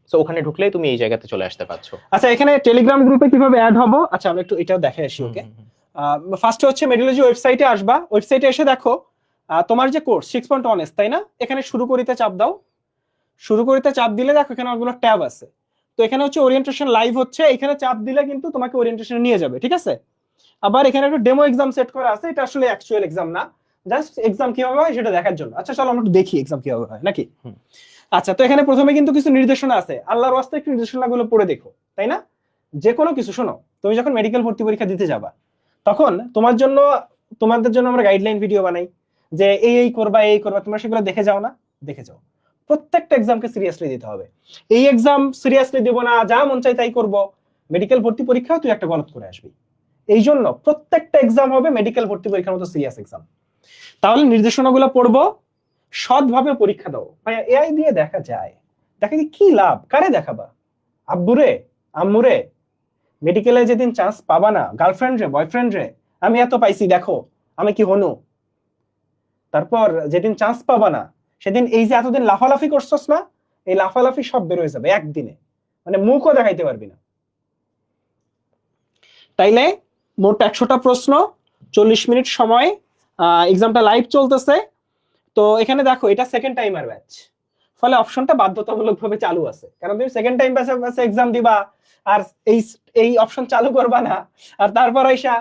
সো ওখানে ঢুকলেই তুমি এই জায়গাতে চলে আসতে পারছো। আচ্ছা, এখানে টেলিগ্রাম গ্রুপে কিভাবে অ্যাড হব, আচ্ছা আমরা একটু এটাও দেখে আসি। ওকে, ফার্স্টে হচ্ছে মেডিওলজি ওয়েবসাইটে আসবা। ওয়েবসাইটে এসে দেখো তোমার যে কোর্স 6.1s, তাই না? এখানে শুরু করিতে চাপ দাও। শুরু করিতে চাপ দিলে দেখো এখানে অনেকগুলো ট্যাব আছে। তো এখানে হচ্ছে ওরিয়েন্টেশন লাইভ হচ্ছে, এখানে চাপ দিলে কিন্তু তোমাকে ওরিয়েন্টেশনে নিয়ে যাবে, ঠিক আছে? আবার এখানে একটা ডেমো এক্সাম সেট করা আছে, এটা আসলে অ্যাকচুয়াল এক্সাম না, জাস্ট এক্সাম কিভাবে হয় সেটা দেখার জন্য। আচ্ছা চলো আমরা একটু দেখি এক্সাম কিভাবে হয় নাকি। আচ্ছা, তো এখানে প্রথমে কিন্তু কিছু নির্দেশনা আছে, আল্লাহর ওয়াস্তে একটু নির্দেশনাগুলো পড়ে দেখো, তাই না? যে কোনো কিছু শোনো, তুমি যখন মেডিকেল ভর্তি পরীক্ষা দিতে যাবা তখন তোমাদের জন্য আমরা গাইডলাইন ভিডিও বানাই যে এই করবা এই করবা, তোমরা সেগুলো দেখে যাও না? দেখে যাও। প্রত্যেকটা এক্সামকে সিরিয়াসলি দিতে হবে। এই এক্সাম সিরিয়াসলি দেব না, যা মন চাই তাই করব, মেডিকেল ভর্তি পরীক্ষা তুই একটা গলত করে আসবি। এই জন্য প্রত্যেকটা এক্সাম হবে মেডিকেল ভর্তি পরীক্ষার মতো সিরিয়াস এক্সাম। তাহলে নির্দেশনাগুলো পড়বো, সৎভাবে পরীক্ষা দাও। ভাইয়া এআই দিয়ে দেখা যায়, দেখা কি লাভ? কারে দেখাবা? আব্বুরে, আম্মুরে? মেডিকেলে যেদিন চান্স পাবা না, গার্লফ্রেন্ড রে, বয়ফ্রেন্ড রে, আমি এত পাইছি দেখো আমি কি হনু। তারপর যেদিন চান্স পাবা না সেদিন এই যে এতদিন লাফালাফি করছস না, এই লাফালাফি সব বের হয়ে যাবে একদিনে, মানে মুখও দেখাইতে পারবি না। তাইলে মোট 100টা প্রশ্ন, 40 মিনিট সময়, এক্সামটা লাইভ চলতেছে। তো এখানে দেখো এটা সেকেন্ড টাইমার ব্যাচ, ফলে অপশনটা বাধ্যতামূলকভাবে চালু আছে, কারণ তুমি সেকেন্ড টাইম ব্যাচে এক্সাম দিবা আর এই অপশন চালু করবা না, আর তারপর আইসা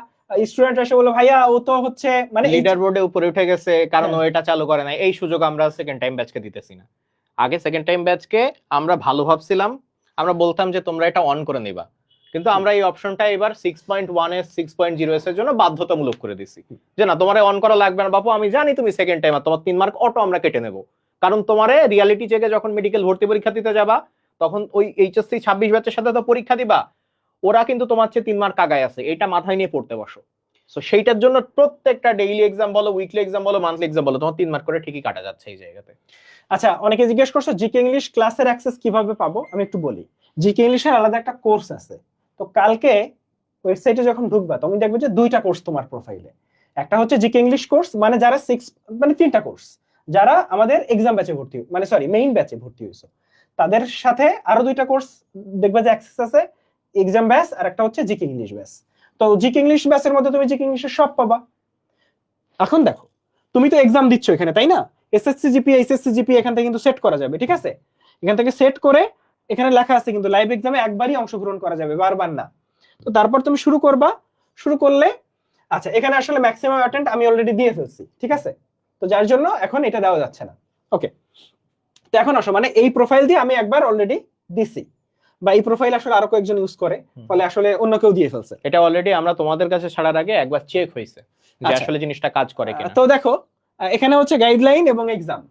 স্টুডেন্ট এসে বলে ভাইয়া ও তো হচ্ছে মানে লিডার বোর্ডে উপরে উঠে গেছে কারণ ও এটা চালু করে না, এই সুযোগ আমরা সেকেন্ড টাইম ব্যাচকে দিতেছি না। আগে সেকেন্ড টাইম ব্যাচকে আমরা ভালো ভাবছিলাম, আমরা বলতাম যে তোমরা এটা অন করে নিবা, কিন্তু আমরা এই অপশনটা এবার 6.1s 6.0s এর জন্য বাধ্যতামূলক করে দিছি যে না, তোমারে অন করা লাগবে না বাপু, আমি জানি তুমি সেকেন্ড টাইম, আর তোমার 3 মার্ক অটো আমরা কেটে নেব। কারণ তোমারে রিয়ালিটি চেকে যখন মেডিকেল ভর্তি পরীক্ষা দিতে যাবা তখন ওই এইচএসসি 26 ব্যাচের সাথে তো পরীক্ষা দিবা, ওরা কিন্তু তোমার চেয়ে 3 মার্ক আগায় আছে, এটা মাথায় নিয়ে পড়তে বসো। সো সেইটার জন্য প্রত্যেকটা ডেইলি এক্সাম বলো, উইকলি এক্সাম বলো, মান্থলি এক্সাম বলো, তোমার 3 মার্ক করে ঠিকই কাটা যাচ্ছে এই জায়গাতে। আচ্ছা, অনেকে জিজ্ঞেস করছো জিকে ইংলিশ ক্লাসের অ্যাক্সেস কিভাবে পাবো, আমি একটু বলি। জিকে ইংলিশের আলাদা একটা কোর্স আছে। তো কালকে ওয়েবসাইটে যখন ঢুকবা তুমি দেখবে যে 2টা কোর্স তোমার প্রোফাইলে। একটা হচ্ছে জিকে ইংলিশ কোর্স, মানে যারা 3টা কোর্স, যারা আমাদের এক্সাম ব্যাচে ভর্তি, মানে সরি মেইন ব্যাচে ভর্তি হয়েছে, তাদের সাথে আরো 2টা কোর্স দেখবে যে অ্যাক্সেস আছে, এক্সাম ব্যাচ আর একটা হচ্ছে জিকে ইংলিশ ব্যাচ। তো জিকে ইংলিশ ব্যাচের মধ্যে তুমি জিকে ইংলিশের সব পাবা। এখন দেখো তুমি তো এক্সাম দিচ্ছ এখানে, তাই না? এসএসসি জিপি, এইচএসসি জিপি এখান থেকে কিন্তু সেট করা যাবে, ঠিক আছে? এখান থেকে সেট করে এখানে লেখা আছে কিন্তু লাইভ এক্সামে একবারই অংশগ্রহণ করা যাবে, বারবার না। তো তারপর তুমি শুরু করবা, শুরু করলে আচ্ছা এখানে আসলে ম্যাক্সিমাম অ্যাটেন্ড আমি অলরেডি দিয়ে ফেলছি, ঠিক আছে? তো যার জন্য এখন এটা দেওয়া যাচ্ছে না। ওকে, তো এখন আসো, মানে এই প্রোফাইল দিয়ে আমি একবার অলরেডি দিছি, বা এই প্রোফাইল আসলে আরো কয়েকজন ইউজ করে, ফলে আসলে অন্য কেউ দিয়ে ফেলছে। এটা অলরেডি আমরা তোমাদের কাছে ছাড়ার আগে একবার চেক হইছে যে আসলে জিনিসটা কাজ করে কিনা। তো দেখো এখানে হচ্ছে গাইডলাইন এবং এক্সাম।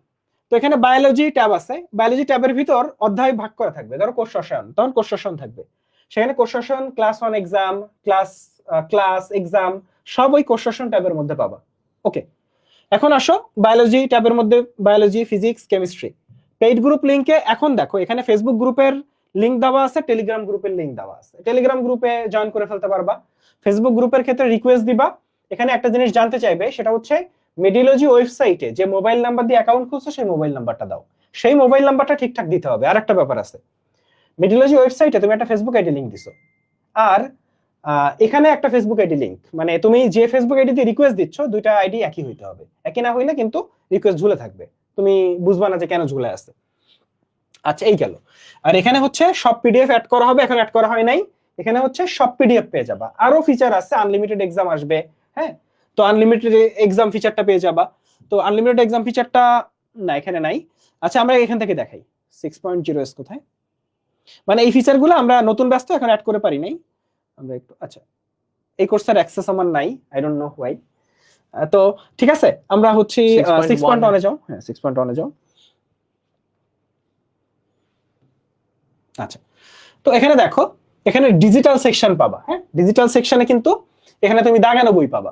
তো এখানে বায়োলজি ট্যাব আছে, বায়োলজি ট্যাবের ভিতর অধ্যায় ভাগ করা থাকবে। ধরো কোর্স রসায়ন, তখন কোর্স রসায়ন থাকবে, সেখানে কোর্স রসায়ন ক্লাস 1 এক্সাম, ক্লাস এক্সাম সব ওই কোর্স রসায়ন ট্যাবের মধ্যে পাবা। ওকে, এখন আসো বায়োলজি ট্যাবের মধ্যে biology, physics, chemistry. Paid group লিংকে এখন দেখো এখানে ফেসবুক গ্রুপের লিংক দেওয়া আছে, টেলিগ্রাম গ্রুপের লিংক দেওয়া আছে। টেলিগ্রাম গ্রুপে জয়েন করে ফেলতে পারবা। ফেসবুক গ্রুপের ক্ষেত্রে রিকোয়েস্ট দিবা। এখানে একটা জিনিস জানতে চাইবে, সেটা হচ্ছে মেডিওলজি ওয়েবসাইটে যে মোবাইল নাম্বার দিয়ে অ্যাকাউন্ট খুলছো সেই মোবাইল নাম্বারটা দাও। সেই মোবাইল নাম্বারটা ঠিকঠাক দিতে হবে। আর একটা ব্যাপার আছে, মেডিওলজি ওয়েবসাইটে তুমি একটা ফেসবুক আইডি লিংক দিছো, আর এখানে একটা ফেসবুক আইডি লিংক, মানে তুমি যে ফেসবুক আইডি দিয়ে রিকোয়েস্ট দিচ্ছ 2টা আইডি একই হইতে হবে। একই না হইলে কিন্তু রিকোয়েস্ট ঝুলে থাকবে, তুমি বুঝবা না যে কেন ঝুলে আছে। আচ্ছা, এই গেল। আর এখানে হচ্ছে সব পিডিএফ অ্যাড করা হবে, এখন অ্যাড করা হয় নাই। এখানে হচ্ছে সব পিডিএফ পেয়ে যাবা। আরো ফিচার আছে, আনলিমিটেড এক্সাম আসবে, হ্যাঁ? তো আনলিমিটেড এক্সাম ফিচারটা পেয়ে যাবা। তো আনলিমিটেড এক্সাম ফিচারটা না, এখানে নাই। আচ্ছা, আমরা এখান থেকে দেখাই 6.0s কোথায়, মানে এই ফিচারগুলো আমরা নতুন ব্যস্ত এখন অ্যাড করে পারি নাই আমরা একটু। আচ্ছা, এই কোর্সের অ্যাক্সেস আমার নাই, আই ডোন্ট নো হোয়াই। তো ঠিক আছে, আমরা হচ্ছে 6.1 এ যাও। হ্যাঁ, 6.1 এ যাও। আচ্ছা, তো এখানে দেখো এখানে ডিজিটাল সেকশন পাবা। হ্যাঁ, ডিজিটাল সেকশনে কিন্তু এখানে তুমি দাগানো বই পাবা।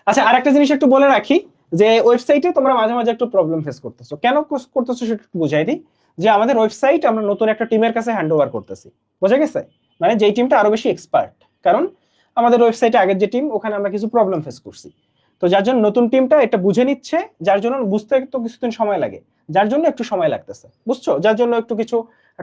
আচ্ছা, আরেকটা জিনিস একটু বলে রাখি যে ওয়েবসাইটে তোমরা মাঝে মাঝে একটু প্রবলেম ফেস করতেছো। কেন করতেছো সেটা একটু বুঝাই দিই। যে আমাদের ওয়েবসাইট আমরা নতুন একটা টিমের কাছে হ্যান্ড ওভার করতেছি, বোঝা গেছে? মানে যেই টিমটা আরো বেশি এক্সপার্ট, কারণ আমাদের ওয়েবসাইটে আগের যে টিম ওখানে আমরা কিছু প্রবলেম ফেস করছি, তো যার জন্য নতুন টিমটা এটা বুঝে নিচ্ছে, যার জন্য বুঝতে তো কিছুদিন সময় লাগে, যার জন্য একটু সময় লাগতেছে, বুঝছো, যার জন্য একটু কিছু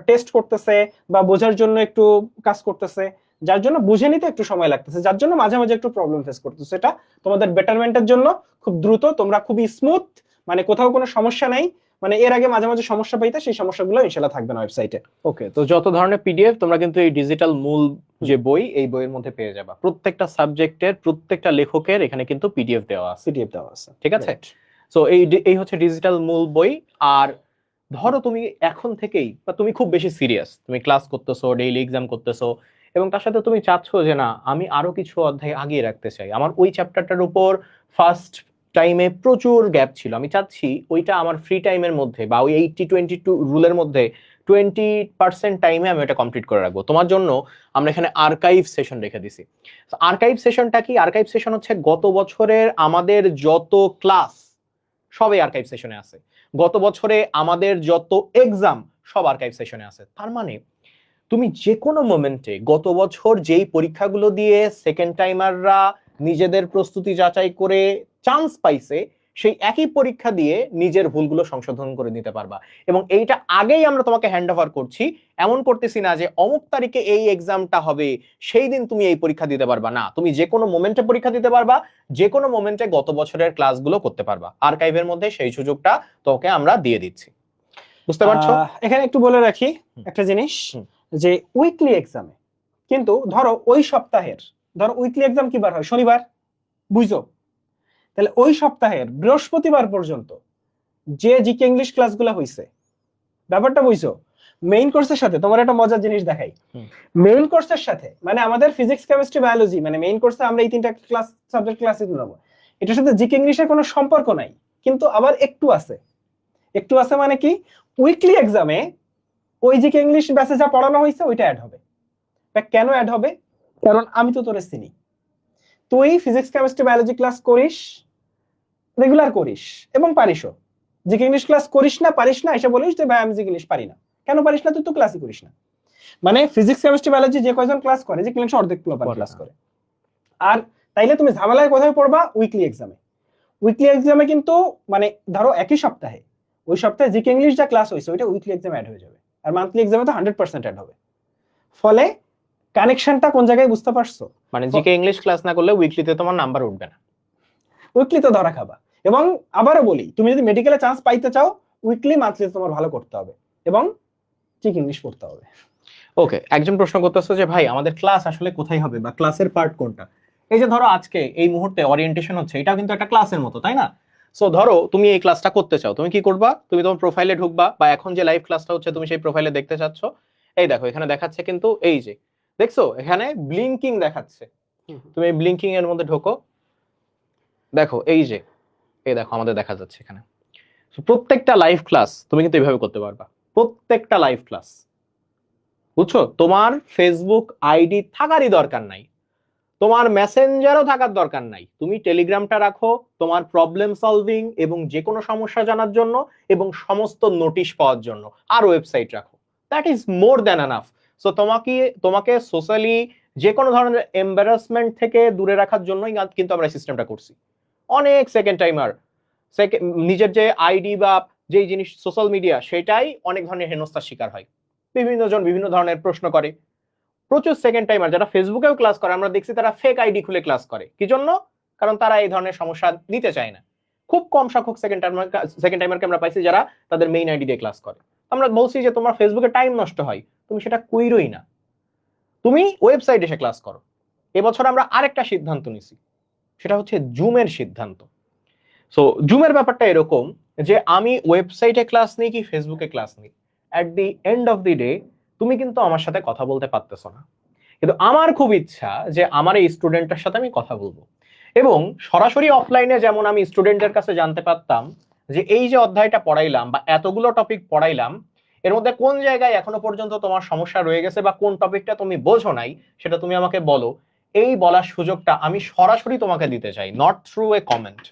টেস্ট করতেছে বা বোঝার জন্য একটু কাজ করতেছে, যার জন্য বুঝে নিতে একটু সময় লাগতেছে, যার জন্য মাঝে মাঝে একটু প্রবলেম ফেস করতেছে। এটা তোমাদের বেটারমেন্টের জন্য খুব দ্রুত, তোমরা খুবই স্মুথ, মানে কোথাও কোনো সমস্যা নাই, মানে এর আগে মাঝে মাঝে সমস্যা পাইতে, সেই সমস্যাগুলো ইনশাআল্লাহ থাকবে না ওয়েবসাইটে। ওকে, তো যত ধরনের পিডিএফ তোমরা কিন্তু এই ডিজিটাল মূল যে বই, এই বইয়ের মধ্যে পেয়ে যাবা। প্রত্যেকটা সাবজেক্টের প্রত্যেকটা লেখকের এখানে কিন্তু পিডিএফ দেওয়া আছে। পিডিএফ দেওয়া আছে, ঠিক আছে। সো এই হচ্ছে ডিজিটাল মূল বই। আর ধরো তুমি এখন থেকেই, বা তুমি খুব বেশি সিরিয়াস, তুমি ক্লাস করতেছো, ডেইলি এক্সাম করতেছো, এবং তার সাথে তুমি চাচ্ছ যে না আমি আরো কিছু অধ্যায় আগিয়ে রাখতে চাই, আমার ওই চ্যাপ্টারটার উপর ফার্স্ট টাইমে প্রচুর গ্যাপ ছিল, আমি চাচ্ছি ওইটা আমার ফ্রি টাইমের মধ্যে বা ওই 80-22 রুলের মধ্যে 20% টাইমে আমি এটা কমপ্লিট করে রাখবো। তোমার জন্য আমরা এখানে আর্কাইভ সেশন রেখে দিছি। আর্কাইভ সেশনটা কি? আর্কাইভ সেশন হচ্ছে গত বছরের আমাদের যত ক্লাস সবই আর্কাইভ সেশনে আছে, গত বছরে আমাদের যত এক্সাম সব আর্কাইভ সেশনে আছে। তার মানে তুমি যে কোনো মোমেন্টে গত বছর যেই পরীক্ষাগুলো দিয়ে সেকেন্ড টাইমাররা নিজেদের প্রস্তুতি যাচাই করে চান্স পাইছে, সেই একই পরীক্ষা দিয়ে নিজের ভুলগুলো সংশোধন করে নিতে পারবা। এবং এইটা আগেই আমরা তোমাকে হ্যান্ড ওভার করছি, এমন করতেছি না যে অমুক তারিখে এই এক্সামটা হবে সেই দিন তুমি এই পরীক্ষা দিতে পারবা, না, তুমি যে কোনো মোমেন্টে পরীক্ষা দিতে পারবা, যে কোনো মোমেন্টে গত বছরের ক্লাসগুলো করতে পারবা। আর্কাইভের মধ্যে সেই সুযোগটা তোকে আমরা দিয়ে দিচ্ছি, বুঝতে পারছো? এখানে একটু বলে রাখি একটা জিনিস, যে উইকলি এক্সামে কিন্তু ধরো ওই সপ্তাহের, ধরো উইকলি এক্সাম কি বার হয়? শনিবার, বুঝছো? তাহলে ওই সপ্তাহের বৃহস্পতিবার পর্যন্ত যে জিকে ইংলিশ ক্লাসগুলো হইছে, ব্যাপারটা বুঝছো? মেইন কোর্সের সাথে তোমার একটা মজার জিনিস দেখাই, মেইন কোর্সের সাথে মানে আমাদের ফিজিক্স কেমিস্ট্রি বায়োলজি, মানে মেইন কোর্সে আমরা এই তিনটা ক্লাস সাবজেক্ট ক্লাসই নেবো, এটার সাথে জিকে ইংলিশের কোনো সম্পর্ক নাই, কিন্তু আবার একটু আছে। একটু আছে মানে কি, উইকলি এক্সামে ওই জিকে ইংলিশ ব্যাচে যা পড়ানো হয়েছে ওইটা অ্যাড হবে। কেন অ্যাড হবে? কারণ আমি তো তোরে চিনি, তুই ফিজিক্স কেমিস্ট্রি বায়োলজি ক্লাস করিস, রেগুলার করিস এবং পারিসও। জিকে ইংলিশ ক্লাস করিস না, পারিস না, এসে বলিস যে ভাই আমি জিকে ইংলিশ পারি না। কেন পারিস না? তুই তো ক্লাসই করিস না। মানে ফিজিক্স কেমিস্ট্রি বায়োলজি যে কয়জন ক্লাস করে, জিকে ইংলিশ অর্ধেক ক্লাস করে। আর তাইলে তুমি ঝামেলায় কোথায় পড়বা? উইকলি এক্সামে। উইকলি এক্সামে কিন্তু মানে ধরো একই সপ্তাহে, ওই সপ্তাহে জিকে ইংলিশ যা ক্লাস হয়েছে ওইটা উইকলি এক্সামে অ্যাড হয়ে যাবে, আর মান্থলি এক্সামে তো 100% অ্যাড হবে। ফলে কানেকশনটা কোন জায়গায় বুঝতে পারছো? মানে জিকে ইংলিশ ক্লাস না করলে উইকলিতে তোমার নাম্বার উঠবে না, উইকলি তো ধরা খাবা। এবং আবারও বলি, তুমি যদি মেডিকেলে চান্স পাইতে চাও, উইকলি মান্থলি তোমার ভালো করতে হবে এবং ঠিক ইংলিশ পড়তে হবে। ওকে, একজন প্রশ্ন করতেছে যে ভাই আমাদের ক্লাস আসলে কোথায় হবে বা ক্লাসের পার্ট কোনটা? এই যে ধরো আজকে এই মুহূর্তে ওরিয়েন্টেশন হচ্ছে, এটাও কিন্তু একটা ক্লাসের মতো, তাই না? সো ধরো তুমি এই ক্লাসটা করতে চাও, তুমি কি করবা? তুমি তোমার প্রোফাইলে ঢুকবা, বা এখন যে লাইভ ক্লাসটা হচ্ছে তুমি সেই প্রোফাইলে দেখতে চাচ্ছ, এই দেখো এখানে দেখাচ্ছে কিন্তু, এই যে দেখছো এখানে ব্লিঙ্কিং দেখাচ্ছে, তুমি এই ব্লিঙ্কিং এর মধ্যে ঢোকো, দেখো এই যে, এই দেখো আমাদের দেখা যাচ্ছে এখানে। So, প্রত্যেকটা লাইভ ক্লাস তুমি কিন্তু এইভাবে করতে পারবা, প্রত্যেকটা লাইভ ক্লাস, বুঝছো? তোমার ফেসবুক আইডি থাকারই দরকার নাই, তোমার মেসেঞ্জারও থাকার দরকার নাই, তুমি টেলিগ্রামটা রাখো তোমার প্রবলেম সলভিং এবং যে কোনো সমস্যা জানার জন্য এবং সমস্ত নোটিশ পাওয়ার জন্য, আর ওয়েবসাইট রাখো, that is more than enough. So তোমাকে সোশ্যালি যে কোনো ধরনের এম্বারাসমেন্ট থেকে দূরে রাখার জন্যই কিন্তু আমরা সিস্টেমটা করছি। অনেক সেকেন্ড টাইমার নিজের যে আইডি বা যেই জিনিস সোশ্যাল মিডিয়া, সেটাই অনেক ধরনের হেনস্থার শিকার হয়, বিভিন্ন জন বিভিন্ন ধরনের প্রশ্ন করে। প্রচুর সেকেন্ড টাইমার যারা ফেসবুকেও ক্লাস করে, আমরা দেখছি তারা ফেক আইডি খুলে ক্লাস করে, কি জন্য? কারণ তারা এই ধরনের সমস্যা নিতে চায় না। খুব কম সংখ্যক সেকেন্ড টাইমারকে আমরা পাইছি যারা তাদের মেইন আইডি দিয়ে ক্লাস করে। আমরা বলছি যে তোমার ফেসবুকে টাইম নষ্ট হয়, তুমি সেটা কইরোই না, তুমি ওয়েবসাইটে এসে ক্লাস করো। এবছর আমরা আরেকটা সিদ্ধান্ত নিছি, সেটা হচ্ছে জুমের সিদ্ধান্ত। সো জুমের ব্যাপারটা এরকম যে আমি ওয়েবসাইটে ক্লাস নিই কি ফেসবুকে ক্লাস নিই, at the end of the day তুমি কিন্তু আমার সাথে কথা বলতে পারতেছো না, কিন্তু আমার খুব ইচ্ছা যে আমার এই স্টুডেন্টের সাথে আমি কথা বলবো। এবং সরাসরি অফলাইনে যেমন আমি স্টুডেন্টের কাছে জানতে পারতাম যে এই যে অধ্যায়টা পড়াইলাম বা এতগুলো টপিক পড়াইলাম, এর মধ্যে কোন জায়গায় এখনো পর্যন্ত তোমার সমস্যা রয়ে গেছে বা কোন টপিকটা তুমি বোঝো নাই, সেটা তুমি আমাকে বলো, এই বলার সুযোগটা আমি সরাসরি তোমাকে দিতে চাই, নট থ্রু এ কমেন্ট।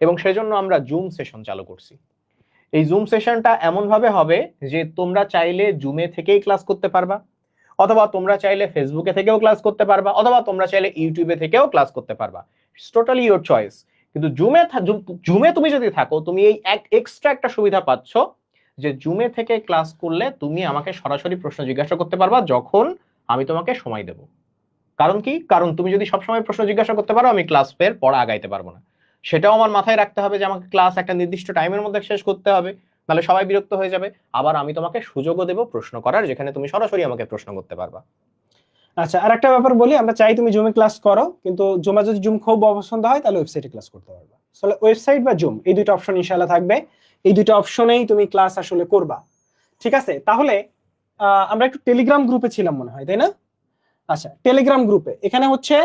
এবং সেজন্য আমরা জুম সেশন চালু করছি। এই জুম সেশনটা এমন ভাবে হবে যে তোমরা চাইলে জুমে থেকেই ক্লাস করতে পারবা, অথবা তোমরা চাইলে ফেসবুকে থেকেও ক্লাস করতে পারবা, অথবা তোমরা চাইলে ইউটিউবে থেকেও ক্লাস করতে পারবা, ইটস টোটালি ইওর চয়েস। কিন্তু জুমে তুমি যদি থাকো, তুমি এই এক্সট্রা একটা সুবিধা পাচ্ছ যে জুমে থেকে ক্লাস করলে তুমি আমাকে সরাসরি প্রশ্ন জিজ্ঞাসা করতে পারবা যখন আমি তোমাকে সময় দেব। কারণ কি? কারণ তুমি যদি সবসময় প্রশ্ন জিজ্ঞাসা করতে পারো, আমি ক্লাস ফের পড়া আগাইতে পারবো না। সেটাও আমার মাথায় রাখতে হবে যে আমাকে ক্লাস একটা নির্দিষ্ট টাইমের মধ্যে শেষ করতে হবে, নাহলে সবাই বিরক্ত হয়ে যাবে। আবার আমি তোমাকে সুযোগও দেবো প্রশ্ন করার, যেখানে তুমি সরাসরি আমাকে প্রশ্ন করতে পারবা। আচ্ছা, আর একটা ব্যাপার বলি, আমরা চাই তুমি জুমে ক্লাস করো, কিন্তু জুমে যদি জুম খুব অপছন্দ হয় তাহলে ওয়েবসাইটে ক্লাস করতে পারবা। আসলে ওয়েবসাইট বা জুম এই দুটো অপশন ইনশাআল্লাহ থাকবে, এই দুটো অপশনেই তুমি ক্লাস আসলে করবা। ঠিক আছে, তাহলে আমরা একটু টেলিগ্রাম গ্রুপে ছিলাম মনে হয়, তাই না? আচ্ছা, টেলিগ্রাম গ্রুপে এখানে হচ্ছে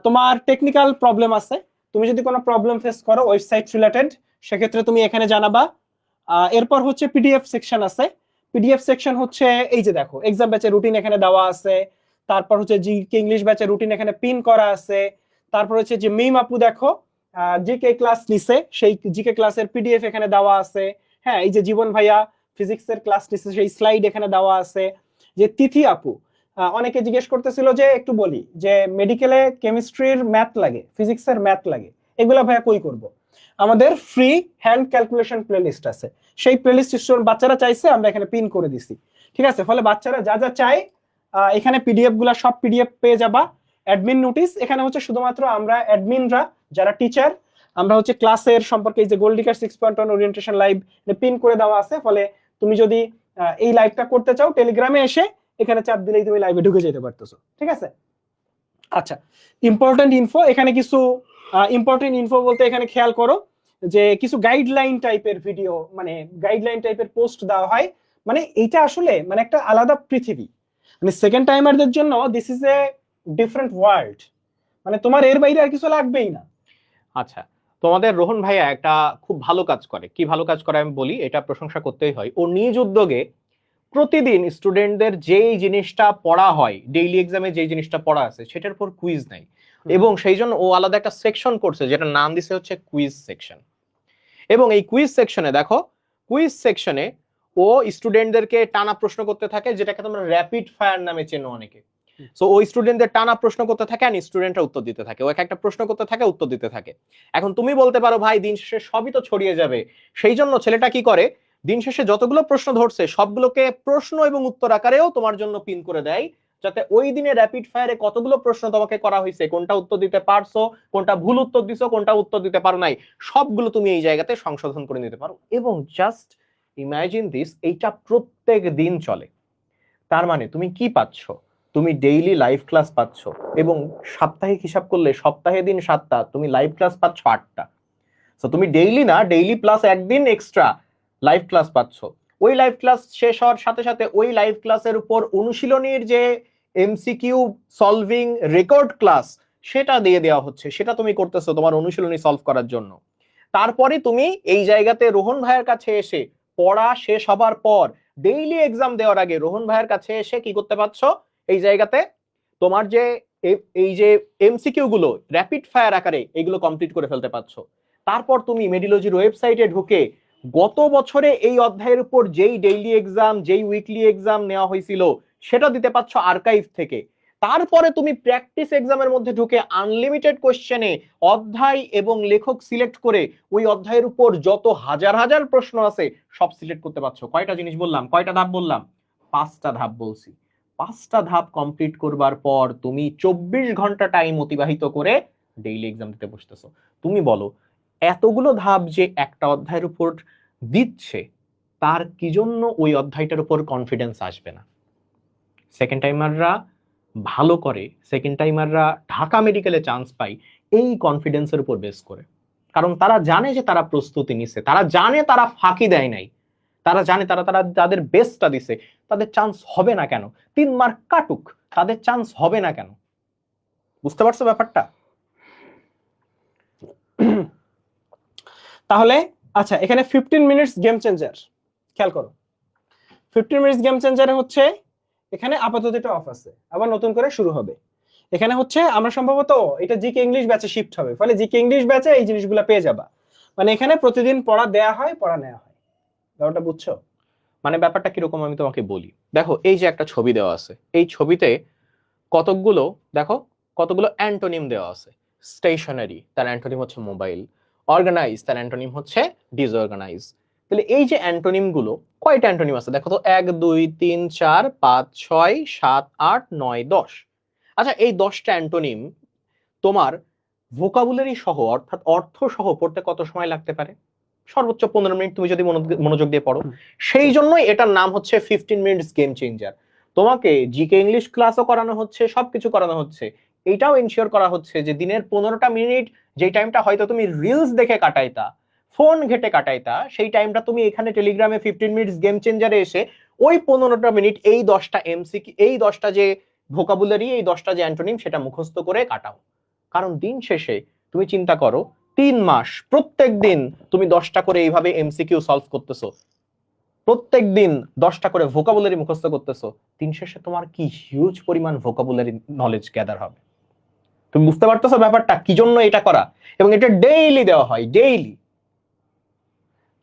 তোমার টেকনিক্যাল প্রবলেম আছে, তুমি যদি কোনো প্রবলেম ফেস করো ওয়েবসাইট রিলেটেড, সেক্ষেত্রে তুমি এখানে জানাবা। এরপর হচ্ছে পিডিএফ সেকশন আছে। পিডিএফ সেকশন হচ্ছে এই যে দেখো, এক্সাম ব্যাচের রুটিন এখানে দেওয়া আছে, তারপর হচ্ছে জিকে ইংলিশ ব্যাচের রুটিন এখানে পিন করা আছে, তারপর হচ্ছে যে মিম আপু দেখো জিকে ক্লাস নিছে, সেই জিকে ক্লাসের পিডিএফ এখানে দেওয়া আছে। হ্যাঁ, এই যে জীবন ভাইয়া ফিজিক্সের ক্লাস নিছে, সেই স্লাইড এখানে দেওয়া আছে। যে তিথি আপু, অনেকে জিজ্ঞেস করতেছিল যে একটু বলি যে মেডিকেলে কেমিস্ট্রির ম্যাথ লাগে, ফিজিক্সের ম্যাথ লাগে, এগুলো ভাইয়া কই করব? আমাদের ফ্রি হ্যান্ড ক্যালকুলেশন প্লেলিস্ট আছে, সেই প্লেলিস্ট বাচ্চারা চাইছে, আমরা এখানে পিন করে দিছি। ঠিক আছে, ফলে বাচ্চারা যা যা চায় এখানে পিডিএফ গুলা সব পিডিএফ পেয়ে যাবা। অ্যাডমিন নোটিস এখানে হচ্ছে শুধুমাত্র আমরা অ্যাডমিনরা যারা টিচার, আমরা হচ্ছে ক্লাসের সম্পর্কে এই যে গোল্ডিকার 6.1 ওরিয়েন্টেশন লাইভ পিন করে দেওয়া আছে। ফলে তুমি যদি এই লাইভটা করতে চাও, টেলিগ্রামে এসে এখানে চাপ দিলেই তুমি লাইভে ঢুকে যেতে পারতেছো। ঠিক আছে, আচ্ছা, ইম্পর্টেন্ট ইনফো, এখানে কিছু ইম্পর্টেন্ট ইনফো বলতে এখানে খেয়াল করো যে কিছু গাইডলাইন টাইপের ভিডিও, মানে গাইডলাইন টাইপের পোস্ট দেওয়া হয়। মানে এইটা আসলে মানে একটা আলাদা পৃথিবী, মানে সেকেন্ড টাইমারদের জন্য this is a different world, মানে তোমার এর বাইরে আর কিছু লাগবেই না। আচ্ছা, তোমাদের রোহন ভাইয়া একটা খুব ভালো কাজ করে। কি ভালো কাজ করে আমি বলি, এটা প্রশংসা করতেই হয়। ও নিজ উদ্যোগে প্রতিদিন স্টুডেন্টদের যেই জিনিসটা পড়া হয়, ডেইলি এক্সামে যেই জিনিসটা পড়া আছে, সেটার উপর কুইজ নেয়। এবং সেই জন্য ও আলাদা একটা সেকশন করছে, যেটা নাম দিছে হচ্ছে কুইজ সেকশন। এবং এই কুইজ সেকশনে দেখো, কুইজ সেকশনে ও স্টুডেন্টদেরকে টানা প্রশ্ন করতে থাকে, যেটাকে তোমরা র্যাপিড ফায়ার নামে চেনো অনেকে। সো ওই স্টুডেন্টদের টানা প্রশ্ন করতে থাকে, আর স্টুডেন্টরা উত্তর দিতে থাকে। ও একটা প্রশ্ন করতে থাকে, উত্তর দিতে থাকে। এখন তুমি বলতে পারো, ভাই দিন শেষে সবই তো ছড়িয়ে যাবে। সেই জন্য ছেলেটা কি করে, দিন শেষে যতগুলো প্রশ্ন ধরছে সবগুলোকে প্রশ্ন এবং উত্তর আকারেও তোমার জন্য পিন করে দেয়, যাতে ওই দিনে র্যাপিড ফায়ারে কতগুলো প্রশ্ন তোমাকে করা হয়েছে, কোনটা উত্তর দিতে পারছো, কোনটা ভুল উত্তর দিছো, কোনটা উত্তর দিতে পারো নাই, সবগুলো তুমি এই জায়গাতে সংশোধন করে নিতে পারো। এবং জাস্ট ইমাজিন দিস, এইটা প্রত্যেক দিন চলে। তার মানে তুমি কি পাচ্ছ? তুমি ডেইলি লাইভ ক্লাস পাচ্ছ, এবং সাপ্তাহিক হিসাব করলে সপ্তাহে দিন 7টা, তুমি লাইভ ক্লাস পাচ্ছ 8টা। সো তুমি ডেইলি না, ডেইলি প্লাস একদিন এক্সট্রা লাইভ ক্লাস পাচ্ছ। ওই লাইভ ক্লাস শেষ হওয়ার সাথে সাথে ওই লাইভ ক্লাসের উপর অনুশীলনীর যে এমসিকিউ সলভিং রেকর্ড ক্লাস, সেটা দিয়ে দেওয়া হচ্ছে, সেটা তুমি করতেছো তোমার অনুশীলনী সলভ করার জন্য। তারপরে তুমি এই জায়গাতে রোহন ভাইয়ের কাছে এসে পড়া শেষ হবার পর ডেইলি এক্সাম দেওয়ার আগে রোহন ভাইয়ের কাছে এসে কি করতে পারছো, এই জায়গাতে তোমার যে এই যে এমসিকিউ গুলো র্যাপিড ফায়ার আকারে এগুলো কমপ্লিট করে ফেলতে পারছো। তারপর তুমি মেডিলজির ওয়েবসাইটে ঢুকে গত বছরে এই অধ্যায়ের উপর যেই ডেইলি এক্সাম, যেই উইকলি এক্সাম নেওয়া হয়েছিল, সেটা দিতে পারছ আর্কাইভ থেকে। তারপরে তুমি প্র্যাকটিস এক্সামের মধ্যে ঢুকে আনলিমিটেড কোশ্চেনে অধ্যায় এবং লেখক সিলেক্ট করে ওই অধ্যায়ের উপর যত হাজার হাজার প্রশ্ন আছে সব সিলেক্ট করতে পারছো। কয়টা জিনিস বললাম, কয়টা ধাপ বললাম? 5টা ধাপ বলছি। 5টা ধাপ কমপ্লিট করবার পর তুমি 24 ঘন্টা টাইম অতিবাহিত করে ডেইলি এক্সাম দিতে বসতেছো। তুমি বলো, এতগুলো ধাপ যে একটা অধ্যায়ের উপর দিচ্ছে, তার কি জন্য ওই অধ্যায়টার উপর কনফিডেন্স আসবে না? সেকেন্ড টাইমাররা ভালো করে, সেকেন্ড টাইমাররা ঢাকা মেডিকেলে চান্স পায় এই কনফিডেন্সের উপর বেস করে। কারণ তারা জানে যে তারা প্রস্তুতি নিছে, তারা জানে তারা ফাঁকি দেয় নাই, তারা জানে তারা তারা তাদের বেস্টটা দিছে। তাদের চান্স হবে না কেন? 3 মার্ক কাটুক, তাদের চান্স হবে না কেন? বুঝতে পারছো ব্যাপারটা? তাহলে আচ্ছা, এখানে 15 মিনিটস গেম চেঞ্জার খেয়াল করো। 15 মিনিটস গেম চেঞ্জারে হচ্ছে এখানে আপাতত এটা অফ আছে, আবার নতুন করে শুরু হবে। এখানে হচ্ছে আমরা সম্ভবত এটা জিকে ইংলিশ ব্যাচে শিফট হবে, ফলে জিকে ইংলিশ ব্যাচে এই জিনিসগুলো পেয়ে যাবা। মানে এখানে প্রতিদিন পড়া দেয়া হয়, পড়া নেওয়া হয়। ব্যাপারটা বুঝছো? মানে ব্যাপারটা কিরকম আমি তোমাকে বলি। দেখো এই যে একটা ছবি দেওয়া আছে, এই ছবিতে কতগুলো, দেখো কতগুলো অ্যান্টোনিম দেওয়া আছে। স্টেশনারি, তার অ্যান্টোনিম হচ্ছে মোবাইল। অর্গানাইজ, তার অ্যান্টোনিম হচ্ছে ডিসঅর্গানাইজ। তাহলে এই যে অ্যান্টোনিম গুলো, কয়টা অ্যান্টোনিম আছে দেখো তো, 1 2 3 4 5 6 7 8 9 10। আচ্ছা, এই 10টা অ্যান্টোনিম তোমার ভোকাবুলারি সহ অর্থাৎ অর্থ সহ পড়তে কত সময় লাগতে পারে? সর্বোচ্চ 15 মিনিট, তুমি যদি মনোযোগ দিয়ে পড়ো। সেই জন্যই এটার নাম হচ্ছে 15 মিনিটস গেম চেঞ্জার। তোমাকে জিকে ইংলিশ ক্লাসও করানো হচ্ছে, সবকিছু করানো হচ্ছে, এইটাও এনশিওর করা হচ্ছে যে দিনের 15টা মিনিট যে টাইমটা হয়তো তুমি রিলস দেখে কাটাইতা, ফোন ঘেটে কাটাইতা, সেই টাইমটা তুমি এখানে টেলিগ্রামে 15 মিনিটস গেম চেঞ্জারে এসে ওই 15টা মিনিট এই 10টা এমসিকিউ, এই 10টা যে ভোকাবুলারি, এই 10টা যে অ্যান্টোনিম, সেটা মুখস্থ করে কাটাও। কারণ দিন শেষে তুমি চিন্তা করো, 3 মাস প্রত্যেক দিন তুমি 10টা করে এইভাবে এমসিকিউ সলভ করতেছো, প্রত্যেক দিন 10টা করে ভোকাবুলারি মুখস্থ করতেছো, দিন শেষে তোমার কি হিউজ পরিমাণ ভোকাবুলারি নলেজ গ্যাদার হবে। তুমি বুঝতে পারতেছো ব্যাপারটা কি জন্য এটা করা, এবং এটা ডেইলি দেওয়া হয়, ডেইলি।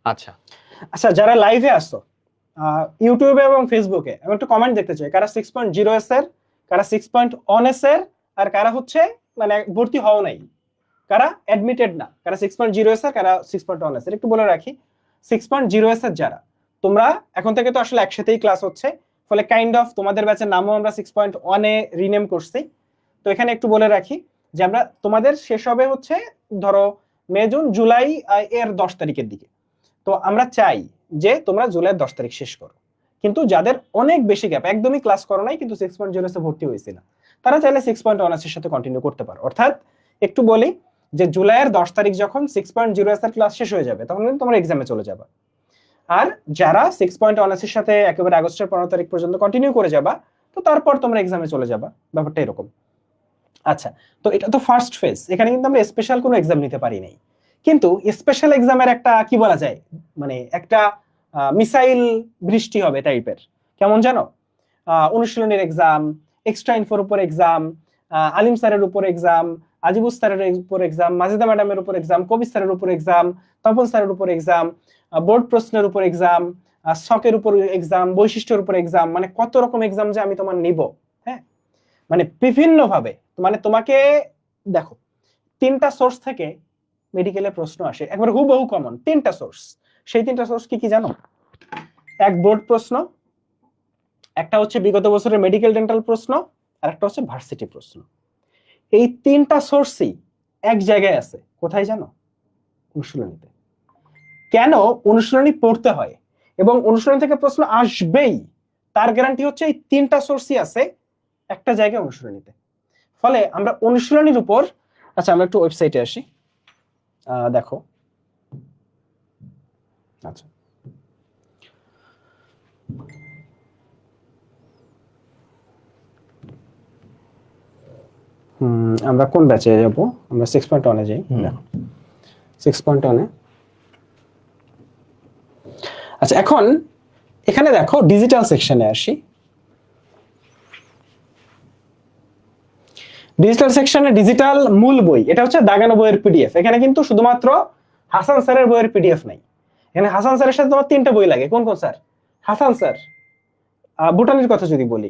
আচ্ছা আচ্ছা, যারা লাইভে আসছো ইউটিউবে এবং ফেসবুকে, আমি একটু কমেন্ট দেখতে চাই, কারা 6.0 এস এর, কারা 6.1 এস এর, আর কারা হচ্ছে মানে ভর্তি হও নাই, কারা অ্যাডমিটেড না, কারা 6.0 এস এর, কারা 6.1 এস এর। একটু বলে রাখি, 6.0 এস এর যারা, তোমরা এখন থেকে তো আসলে একসাথেই ক্লাস হচ্ছে, ফলে কাইন্ড অফ তোমাদের ব্যাচের নামও আমরা 6.1 এ রিনেম করছি। তো এখানে একটু বলে রাখি যে আমরা তোমাদের শেষ হবে হচ্ছে ধরো মে জুন জুলাই এর 10 তারিখের দিকে। তো আমরা চাই যে তোমরা জুলাইয়ের 10 তারিখ শেষ করো। কিন্তু যাদের অনেক বেশি গ্যাপ, একদমই ক্লাস করো নাই কিন্তু 6.0 এ ভর্তি হয়েছিল, তারা চাইলে 6.1 এর সাথে কন্টিনিউ করতে পারো। অর্থাৎ একটু বলি যে জুলাইয়ের 10 তারিখ যখন 6.0 এর ক্লাস শেষ হয়ে যাবে, তখন কিন্তু তোমরা এক্সামে চলে যাবে। আর যারা 6.1 এর সাথে একেবারে আগস্টের 15 তারিখ পর্যন্ত কন্টিনিউ করে যাবা, তো তারপর তোমরা এক্সামে চলে যাবা। ব্যাপারটা এরকম। আচ্ছা, তো এটা তো ফার্স্ট ফেজ, এখানে কিন্তু আমরা স্পেশাল কোনো এক্সাম নিতে পারি নাই। কিন্তু স্পেশাল এক্সামের একটা কি বলা যায়, মানে একটা মিসাইল বৃষ্টি হবে টাইপের। কেমন জানো? অনুশীলনের এক্সাম, এক্সট্রা ইনফোর উপর এক্সাম, আলিম স্যারের উপর এক্সাম, আজিবুস স্যারের উপর এক্সাম, মাজেদা ম্যাডামের উপর এক্সাম, কবির স্যারের উপর এক্সাম, তপন স্যারের উপর এক্সাম, বোর্ড প্রশ্নের উপর এক্সাম, শখের উপর এক্সাম, বৈশিষ্ট্যের উপর এক্সাম, মানে কত রকম এক্সাম যে আমি তোমার নিব। হ্যাঁ, মানে বিভিন্ন ভাবে, মানে তোমাকে দেখো 3টা সোর্স থেকে মেডিকেলের প্রশ্ন আসে, একবার হুবহু কমন 3টা সোর্স। সেই 3টা সোর্স কি কি জানো? এক বোর্ড প্রশ্ন, একটা হচ্ছে বিগত বছরের মেডিকেল ডেন্টাল প্রশ্ন, আর একটা হচ্ছে ভার্সিটি প্রশ্ন। এই 3টা সোর্সই এক জায়গায় আছে, কোথায় জানো? অনুশীলনীতে। কেন অনুশীলনী পড়তে হয় এবং অনুশীলনী থেকে প্রশ্ন আসবেই, তার গ্যারান্টি হচ্ছে এই 3টা সোর্সই আছে একটা জায়গায় অনুশীলনীতে। ফলে আমরা অনুশীলনীর উপর, আচ্ছা আমরা একটু ওয়েবসাইটে আসি, দেখো। আচ্ছা, আমরা কোন ব্যাচে যাব? আমরা 6.1 এ যাই। দেখো 6.1 এ, আচ্ছা এখন এখানে দেখো ডিজিটাল সেকশনে আসি। ডিজিটাল সেকশনে ডিজিটাল মূল বই, এটা হচ্ছে দাগানো বইয়ের পিডিএফ। এখানে কিন্তু শুধুমাত্র হাসান স্যারের বইয়ের পিডিএফ নাই, এখানে হাসান স্যারের সাথে তোমার 3টা বই লাগে। কোন কোন স্যার? হাসান স্যার, ভুটানের কথা যদি বলি,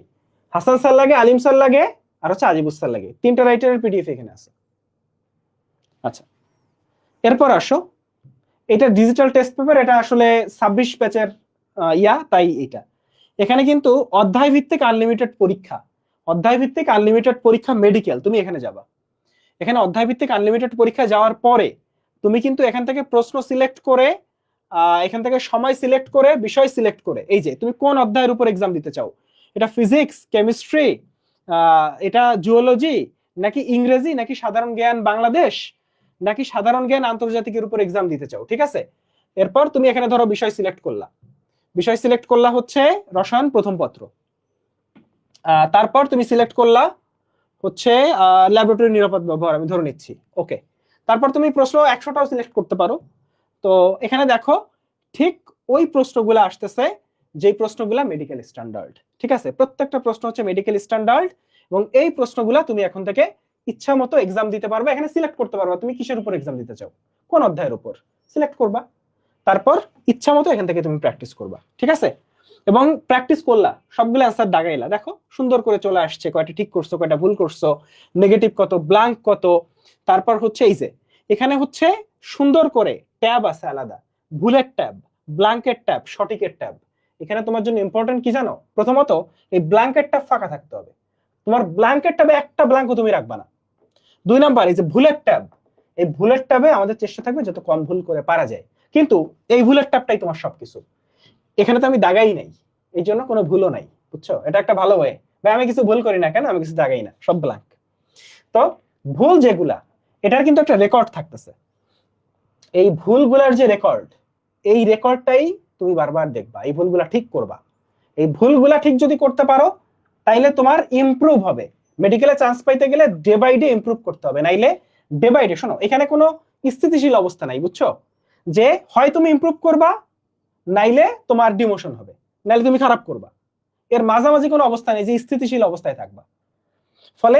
হাসান স্যার লাগে, আলিম স্যার লাগে, আর হচ্ছে আজিবুস স্যার লাগে। 3টা রাইটারের পিডিএফ এখানে আছে। আচ্ছা, এরপর আসো, এটা ডিজিটাল টেস্ট পেপার, এটা আসলে 26 ব্যাচের তাই এটা এখানে কিন্তু অধ্যায় ভিত্তিক আনলিমিটেড পরীক্ষা, অধ্যায় ভিত্তিক আনলিমিটেড পরীক্ষা মেডিকেল, তুমি এখানে যাবা। এখানে অধ্যায় ভিত্তিক আনলিমিটেড পরীক্ষা যাওয়ার পরে তুমি কিন্তু এখান থেকে প্রশ্ন সিলেক্ট করে, এখান থেকে সময় সিলেক্ট করে, বিষয় সিলেক্ট করে, এই যে তুমি কোন অধ্যায়ের উপর এক্সাম দিতে চাও, এটা ফিজিক্স, কেমিস্ট্রি, এটা জুওলজি, নাকি ইংরেজি, নাকি সাধারণ জ্ঞান বাংলাদেশ, নাকি সাধারণ জ্ঞান আন্তর্জাতিকের উপর এক্সাম দিতে চাও, ঠিক আছে? এরপর তুমি এখানে ধরো বিষয় সিলেক্ট করলা, বিষয় সিলেক্ট করলা হচ্ছে রসায়ন প্রথম পত্র। তারপর তুমি সিলেক্ট করলা হচ্ছে ল্যাবরেটরি নিরাপদ ব্যবহার, আমি ধরে নিচ্ছি, ওকে। তারপর তুমি প্রশ্ন 100টাও সিলেক্ট করতে পারো। তো এখানে দেখো ঠিক ওই প্রশ্নগুলো আসতেছে যেই প্রশ্নগুলো মেডিকেল স্ট্যান্ডার্ড, ঠিক আছে? প্রত্যেকটা প্রশ্ন হচ্ছে মেডিকেল স্ট্যান্ডার্ড, এবং এই প্রশ্নগুলো তুমি এখন থেকে ইচ্ছা মতো এক্সাম দিতে পারবে। এখানে সিলেক্ট করতে পারবা তুমি কিসের উপর এক্সাম দিতে চাও, কোন অধ্যায়ের উপর সিলেক্ট করবা, তারপর ইচ্ছা মতো এখান থেকে তুমি প্র্যাকটিস করবা, ঠিক আছে? এবং প্র্যাকটিস করলা, সবগুলো অ্যান্সার দাগাইলা, দেখো সুন্দর করে চলে আসছে, কয়টা ঠিক করছো, কয়টা ভুল করছো, নেগেটিভ কত, ব্ল্যাঙ্ক কত। তারপর হচ্ছে এই যে এখানে হচ্ছে সুন্দর করে ট্যাব আছে আলাদা, ভুলের ট্যাব, ব্ল্যাঙ্কের ট্যাব, সঠিকের ট্যাব। এখানে তোমার জন্য ইম্পর্টেন্ট কি জানো? প্রথমত এই ব্ল্যাঙ্কের ট্যাব ফাঁকা থাকতে হবে, তোমার ব্ল্যাঙ্কের ট্যাবে একটা ব্ল্যাঙ্কও তুমি রাখবা না। 2 নাম্বার এই যে ভুলের ট্যাব, এই ভুলের ট্যাবে আমাদের চেষ্টা থাকবে যত কম ভুল করে পারা যায়, কিন্তু এই ভুলের ট্যাবটাই তোমার সবকিছু। এখানে তো আমি দাগাই নাই, এই জন্য কোনো ভুলও নাই, বুঝছো? এটা একটা ভালো ওয়ে, ভাই আমি কিছু ভুল করি না কেন, আমি কিছু দাগাই না, সব ব্ল্যাঙ্ক। তো ভুল যেগুলা, এটার কিন্তু একটা রেকর্ড থাকতেছে, এই ভুলগুলার যে রেকর্ড, এই রেকর্ডটাই তুমি বারবার দেখবা, এই ভুলগুলা ঠিক করবা। এই ভুলগুলা ঠিক যদি করতে পারো তাইলে তোমার ইমপ্রুভ হবে। মেডিকেলে চান্স পাইতে গেলে ডে বাই ডে ইমপ্রুভ করতে হবে, নাইলে ডে বাই ডে, শোনো এখানে কোনো স্থিতিশীল অবস্থা নাই, বুঝছো? যে হয় তুমি ইমপ্রুভ করবা, নাইলে তোমার ডিমোশন হবে, নাইলে তুমি খারাপ করবা। এর মাঝামাঝি কোনো অবস্থা নেই যে স্থিতিশীল অবস্থায় থাকবা। ফলে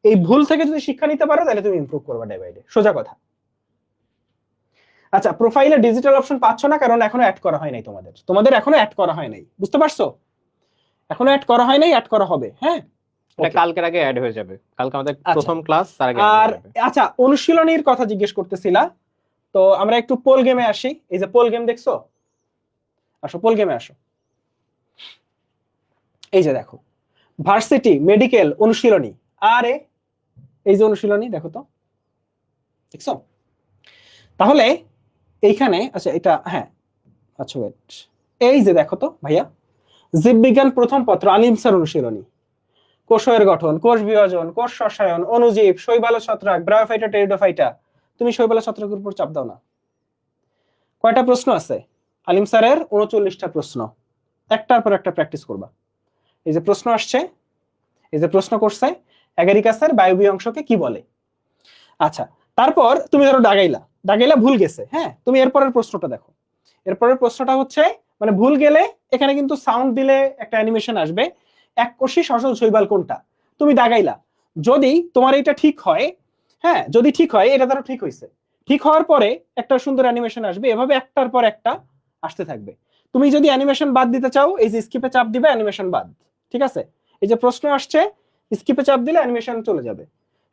এই ভুল থেকে যদি শিক্ষা নিতে পারো তাহলে তুমি ইমপ্রুভ করবা ডে বাই ডে, সোজা কথা। আচ্ছা, প্রোফাইলে ডিজিটাল অপশন পাচ্ছ না কারণ এখনো অ্যাড করা হয় নাই, তোমাদের এখনো অ্যাড করা হয় নাই, বুঝতে পারছো? এখনো অ্যাড করা হয় নাই, অ্যাড করা হবে। হ্যাঁ, এটা কালকের আগে অ্যাড হয়ে যাবে, কালকে আমাদের প্রথম ক্লাস, তার আগে আর আচ্ছা, অনুশীলনীর কথা জিজ্ঞেস করতেছিলা, তো আমরা একটু পোল গেমে আসি। এই যে পোল গেম দেখছো, আসো পোল গেমে আসো। এই যে দেখো, ভার্সিটি মেডিকেল অনুশীলনী, আরে এই যে অনুশীলনী দেখো তো, দেখছো? তাহলে এইখানে আচ্ছা এটা, হ্যাঁ আচ্ছা ওয়েট, এই যে দেখো তো ভাইয়া, জীববিজ্ঞান প্রথম পত্র আলিম স্যার অনুশীলনী, কোষের গঠন, কোষ বিভাজন, কোষ রসায়ন, অণুজীব, শৈবাল ছত্রাক, ব্রায়োফাইটা, টেরিডোফাইটা। তুমি শৈবাল ছত্রাকের উপর চাপ দাও না। কয়টা প্রশ্ন আছে? আলিম স্যারের 39টা প্রশ্ন, একটার পর একটা প্র্যাকটিস করবা। এই যে প্রশ্ন আসছে, এই যে প্রশ্ন করছে অ্যাগারিকাসের বায়বীয় অংশকে কি বলে। আচ্ছা, তারপর তুমি ধরো দাগাইলা ভুল গেছে, হ্যাঁ, তুমি এরপরের প্রশ্নটা দেখো। এরপরের প্রশ্নটা হচ্ছে মানে ভুল গেলে এখানে কিন্তু সাউন্ড দিলে একটা অ্যানিমেশন আসবে, এককোষী সচল শৈবাল কোনটা, তুমি দাগাইলা। যদি তোমার এটা ঠিক হয়, হ্যাঁ যদি ঠিক হয়, এটা ধরো ঠিক হয়েছে, ঠিক হওয়ার পরে একটা সুন্দর অ্যানিমেশন আসবে, এভাবে একটার পর একটা আসতে থাকবে। তুমি যদি অ্যানিমেশন বাদ দিতে চাও, এই যে স্কিপে চাপ দিবে, অ্যানিমেশন বাদ, ঠিক আছে? এই যে প্রশ্ন আসছে, স্কিপে চাপ দিলে অ্যানিমেশন চলে যাবে।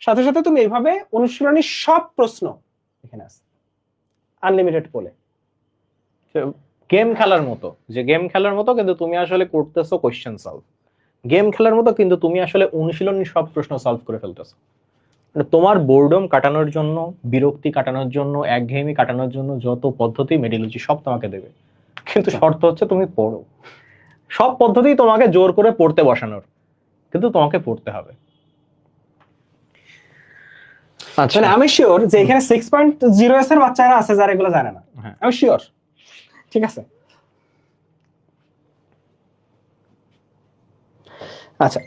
সাথে সাথে তুমি এইভাবে অনুশীলনী সব প্রশ্ন এখানে আছে, আনলিমিটেড পোলে। গেম খেলার মতো, যে গেম খেলার মতো, কিন্তু তুমি আসলে করতেছো কোশ্চেন সলভ। গেম খেলার মতো, কিন্তু তুমি আসলে অনুশীলনী সব প্রশ্ন সলভ করে ফেলতেছো। মানে তোমার বোর্ডম কাটানোর জন্য, বিরক্তি কাটানোর জন্য, একঘেয়েমি কাটানোর জন্য যত পদ্ধতি মেডিলজি সব তোমাকে দেবে, কিন্তু শর্ত হচ্ছে তুমি পড়ো। সব পদ্ধতি তোমাকে জোর করে পড়তে বসানোর, কিন্তু তোমাকে পড়তে হবে। আচ্ছা, আমি শিওর যে এখানে 6.0 এর বাচ্চারা আছে যারা এগুলো জানে না, আমি শিওর, ঠিক আছে? আচ্ছা,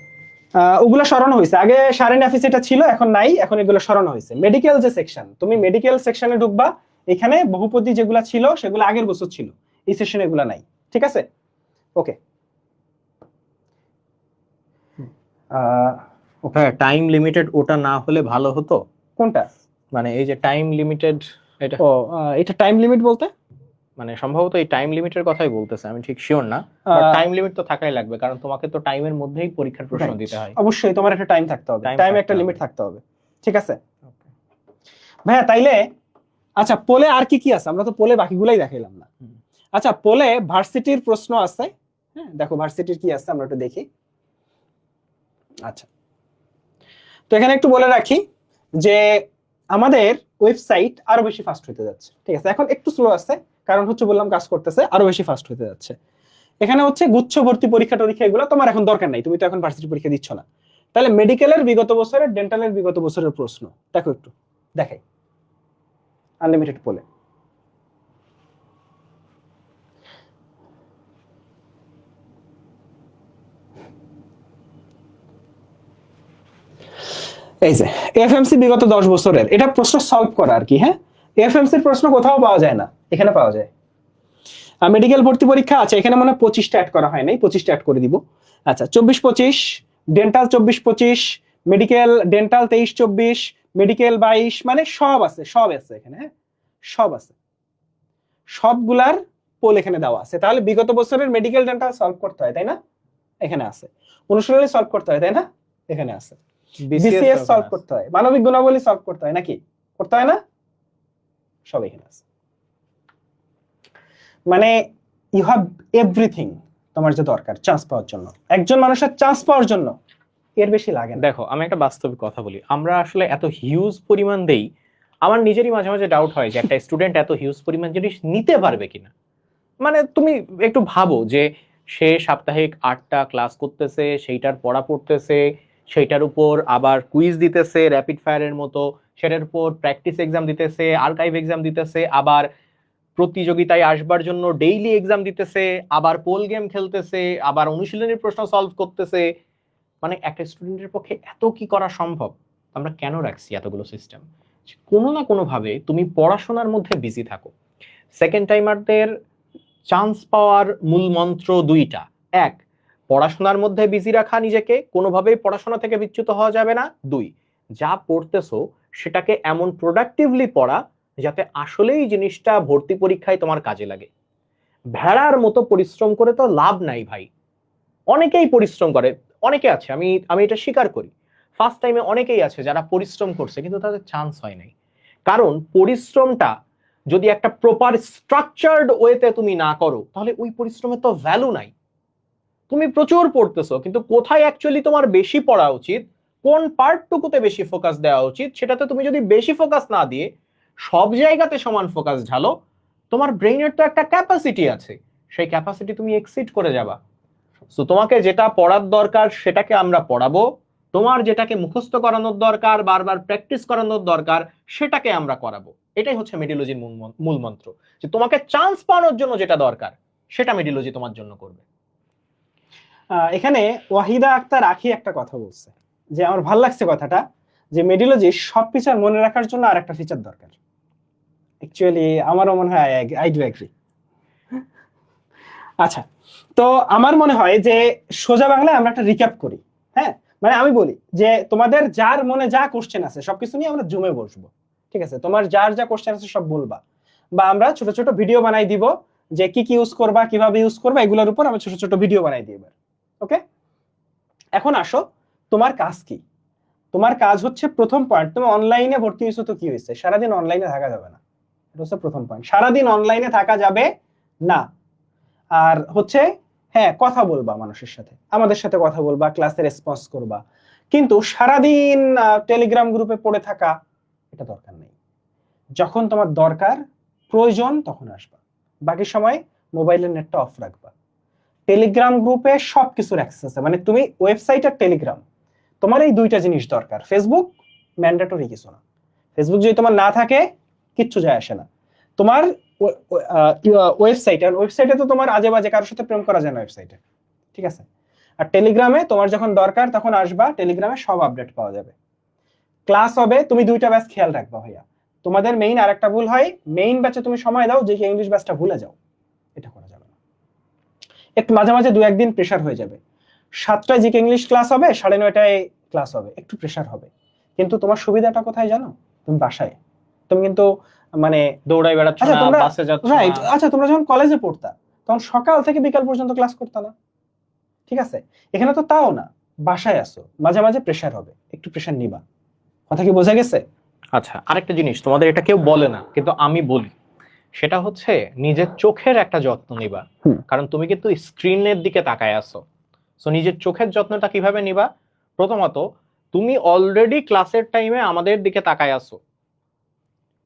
ওগুলো সরানো হয়েছে, আগে সারেন অফিস এটা ছিল, এখন নাই, এখন এগুলো সরানো হয়েছে। মেডিকেল যে সেকশন, তুমি মেডিকেল সেকশনে ঢুকবা, এখানে বহুপদী যেগুলো ছিল সেগুলো আগের বছর ছিল, এই সেকশনে এগুলো নাই, ঠিক আছে? ওকে, হ্যাঁ, টাইম লিমিটেড ওটা না হলে ভালো হতো। কোনটা? মানে এই যে টাইম লিমিটেড, এটা ও এটা টাইম লিমিট বলতে মানে সম্ভবত এই টাইম লিমিটের কথাই বলতেছে, আমি ঠিক শিওর না। টাইম লিমিট তো থাকাই লাগবে, কারণ তোমাকে তো টাইমের মধ্যেই পরীক্ষার প্রশ্ন দিতে হয়। অবশ্যই তোমার একটা টাইম থাকতে হবে, Time টাইমে থাকতে একটা হবে। লিমিট থাকতে হবে, ঠিক আছে ভাইয়া? তাইলে আচ্ছা, পোলে আর কি কি আছে? আমরা তো পোলে বাকিগুলাই দেখাইলাম না। আচ্ছা, পোলে ভার্সিটির প্রশ্ন আছে, হ্যাঁ দেখো ভার্সিটির কি আছে আমরা একটু দেখি। আচ্ছা, তো এখানে একটু বলে রাখি যে আমাদের ওয়েবসাইট আরো বেশি ফাস্ট হতে যাচ্ছে, ঠিক আছে? এখন একটু স্লো আছে, কারণ হচ্ছে বললাম কাজ করতেছে, আরো বেশি ফাস্ট হতে যাচ্ছে। এখানে হচ্ছে গুচ্ছ ভর্তি পরীক্ষা টরীক্ষা এগুলো তোমার এখন দরকার নাই, তুমি তো এখন ভার্সিটি পরীক্ষা দিচ্ছ না। তাহলে মেডিকেলের বিগত বছরের, ডেন্টালের বিগত বছরের প্রশ্ন দেখো, একটু দেখাই, আনলিমিটেড পোলে। এই যে এফএমসি বিগত 10 বছরের, এটা প্রশ্ন সলভ করা আর কি, হ্যাঁ? এফএমসির প্রশ্ন কোথাও পাওয়া যায় না, এখানে পাওয়া যায়। মেডিকেল ভর্তি পরীক্ষা আছে, এখানে মনে হয় 25টা অ্যাড করা হয় নাই, 25টা অ্যাড করে দিব। আচ্ছা, 24-25, ডেন্টাল 24-25, মেডিকেল ডেন্টাল 23-24, মেডিকেল 22, মানে সব আছে, সব আছে এখানে, হ্যাঁ সব আছে। সবগুলার পোল এখানে দেওয়া আছে, তাহলে বিগত বছরের মেডিকেল ডেন্টাল সলভ করতে হয় তাই না, এখানে আছে। অনুশীলনী সলভ করতে হয় তাই না, এখানে আছে। বিসিএস সলভ করতে হয়, মানবিক গুণাবলী সলভ করতে হয় নাকি, করতে হয় না, সব এখানে আছে। মানে ইউ হ্যাভ এভরিথিং তোমার যে দরকার চান্স পাওয়ার জন্য, একজন মানুষের চান্স পাওয়ার জন্য এর বেশি লাগে না। দেখো আমি একটা বাস্তবিক কথা বলি, আমরা আসলে এত হিউজ পরিমাণ দেই, আমার নিজেরই মাঝে মাঝে ডাউট হয় যে একটা স্টুডেন্ট এত হিউজ পরিমাণ জিনিস নিতে পারবে কিনা। মানে তুমি একটু ভাবো যে সে সাপ্তাহিক 8টা ক্লাস করতেছে, সেইটার পড়া পড়তেছে, সেইটার উপর আবার কুইজ দিতেছে র্যাপিড ফায়ারের মতো, সেটার উপর প্র্যাকটিস এক্সাম দিতেছে, আর্কাইভ এক্সাম দিতেছে, আবার প্রতিযোগিতায় আসবার জন্য ডেইলি এক্সাম দিতেছে, আবার পোল গেম খেলতেছে, আবার অনুশীলনী প্রশ্ন সলভ করতেছে। মানে একটা স্টুডেন্টের পক্ষে এত কি করা সম্ভব? আমরা কেন রাখছি এতগুলো সিস্টেম? কোনো না কোনো ভাবে তুমি পড়াশোনার মধ্যে বিজি থাকো। সেকেন্ড টাইমারদের চান্স পাওয়ার মূল মন্ত্র দুইটা। এক, পড়াশোনার মধ্যে বিজি রাখা নিজেকে, কোনোভাবেই পড়াশোনা থেকে বিচ্যুত হওয়া যাবে না। দুই, যা পড়তেছো সেটাকে এমন প্রোডাক্টিভলি পড়া যাতে আসলেই জিনিসটা ভর্তি পরীক্ষায় তোমার কাজে লাগে। ভেড়ার মতো পরিশ্রম করে তো লাভ নাই ভাই। অনেকেই পরিশ্রম করে, অনেকে আছে, আমি এটা স্বীকার করি, ফার্স্ট টাইমে অনেকেই আছে যারা পরিশ্রম করছে কিন্তু তাদের চান্স হয় নাই। কারণ পরিশ্রমটা যদি একটা প্রপার স্ট্রাকচার্ড ওয়েতে তুমি না করো তাহলে ওই পরিশ্রমের তো ভ্যালু নাই। তুমি প্রচুর পড়তেছো কিন্তু কোথায় অ্যাকচুয়ালি তোমার বেশি পড়া উচিত, কোন পার্টটুকুতে বেশি ফোকাস দেওয়া উচিত, সেটাতে তুমি যদি বেশি ফোকাস না দিয়ে সব জায়গাতে সমান ফোকাস ঢালো, তোমার ব্রেইনের তো একটা ক্যাপাসিটি আছে, সেই ক্যাপাসিটি তুমি এক্সিড করে যাবা। সো তোমাকে যেটা পড়ার দরকার সেটাকে আমরা পড়াবো, তোমার যেটাকে মুখস্থ করানোর দরকার, বারবার প্র্যাকটিস করানোর দরকার, সেটাকে আমরা করাবো। এটাই হচ্ছে মেডিলজির মূল মন্ত্র, যে তোমাকে চান্স পাওয়ানোর জন্য যেটা দরকার সেটা মেডিলজি তোমার জন্য করবে। এখানে ওয়াহিদা আক্তার আখি একটা কথা বলছে, যে আমার ভাল লাগছে কথাটা, যে মেডিলজি সব ফিচার মনে রাখার জন্য আর একটা ফিচার দরকার। অ্যাকচুয়ালি আমারও মনে হয় আই ডু এগ্রি। আচ্ছা, তো আমার মনে হয় যে সোজা বাংলায় আমরা একটা রিক্যাপ করি। হ্যাঁ, মানে আমি বলি যে তোমাদের যার মনে যা কোশ্চেন আছে সবকিছু নিয়ে আমরা জুমে বসবো, ঠিক আছে? তোমার যার যা কোশ্চেন আছে সব বলবা, বা আমরা ছোট ছোট ভিডিও বানাই দিব যে কি কি ইউজ করবা, কিভাবে ইউজ করবা, এগুলোর উপর আমরা ছোট ছোট ভিডিও বানাই দিই এবার। ওকে, এখন আসো, তোমার কাজ কি? তোমার কাজ হচ্ছে প্রথম পয়েন্ট, তুমি অনলাইনে ভর্তি হয়েছো তো কি হয়েছে, সারাদিন অনলাইনে থাকা যাবে না, এটা হচ্ছে প্রথম পয়েন্ট। সারাদিন অনলাইনে থাকা যাবে না। আর হচ্ছে হ্যাঁ, কথা বলবা মানুষের সাথে, আমাদের সাথে কথা বলবা, ক্লাসে রেসপন্স করবা, কিন্তু সারাদিন টেলিগ্রাম গ্রুপে পড়ে থাকা এটা দরকার নেই। যখন তোমার দরকার প্রয়োজন তখন আসবা, বাকি সময় মোবাইলের নেটটা অফ রাখবা। টেলিগ্রাম গ্রুপে সবকিছুর অ্যাক্সেস আছে, মানে তুমি ওয়েবসাইট আর টেলিগ্রাম, তোমার এই দুইটা জিনিস দরকার। ফেসবুক ম্যান্ডেটরি কিছু না, ফেসবুক যদি তোমার না থাকে কিচ্ছু যায় আসে না। তোমার ওয়েবসাইট, আর ওয়েবসাইটে তো তোমার আজে বাজে কারোর সাথে প্রেম করা যায় না ওয়েবসাইটে, ঠিক আছে? আর টেলিগ্রামে তোমার যখন দরকার তখন আসবা, টেলিগ্রামে সব আপডেট পাওয়া যাবে। ক্লাস হবে, তুমি দুইটা ব্যাচ খেয়াল রাখবা ভাইয়া। তোমাদের মেইন আরেকটা ভুল হয়, মেইন ব্যাচে তুমি সময় দাও, যে ইংলিশ ব্যাচটা ভুলে যাও, এটা করা যাবে না। একটু মাঝে মাঝে দু একদিন প্রেশার হয়ে যাবে, 7টায় জিকে ইংলিশ ক্লাস হবে, 9:30টায় ক্লাস হবে, একটু প্রেশার হবে, কিন্তু তোমার সুবিধাটা কোথায় জানো? তুমি বাসায়, তুমি কিন্তু মানে দৌড়াই বেড়াচ্ছ আচ্ছা না, তোমরা বাসে যাচ্ছ রাইট, না। আচ্ছা তোমরা যখন কলেজে পড়তা তখন সকাল থেকে বিকাল পর্যন্ত ক্লাস করতা না, ঠিক আছে? এখানে তো তাও না, বাসায় আসো, মাঝে মাঝে প্রেশার হবে, একটু প্রেশার নিবা। কথা কি বোঝা গেছে? আচ্ছা, আরেকটা জিনিস তোমাদের এটা কেউ বলে না কিন্তু আমি বলি, সেটা হচ্ছে নিজের চোখের একটা যত্ন নিবা। কারণ তুমি কিন্তু স্ক্রিনের দিকে তাকায় আছো। সো নিজের চোখের যত্নটা কিভাবে নিবা? প্রথমত, তুমি অলরেডি ক্লাসের টাইমে আমাদের দিকে তাকায় আছো,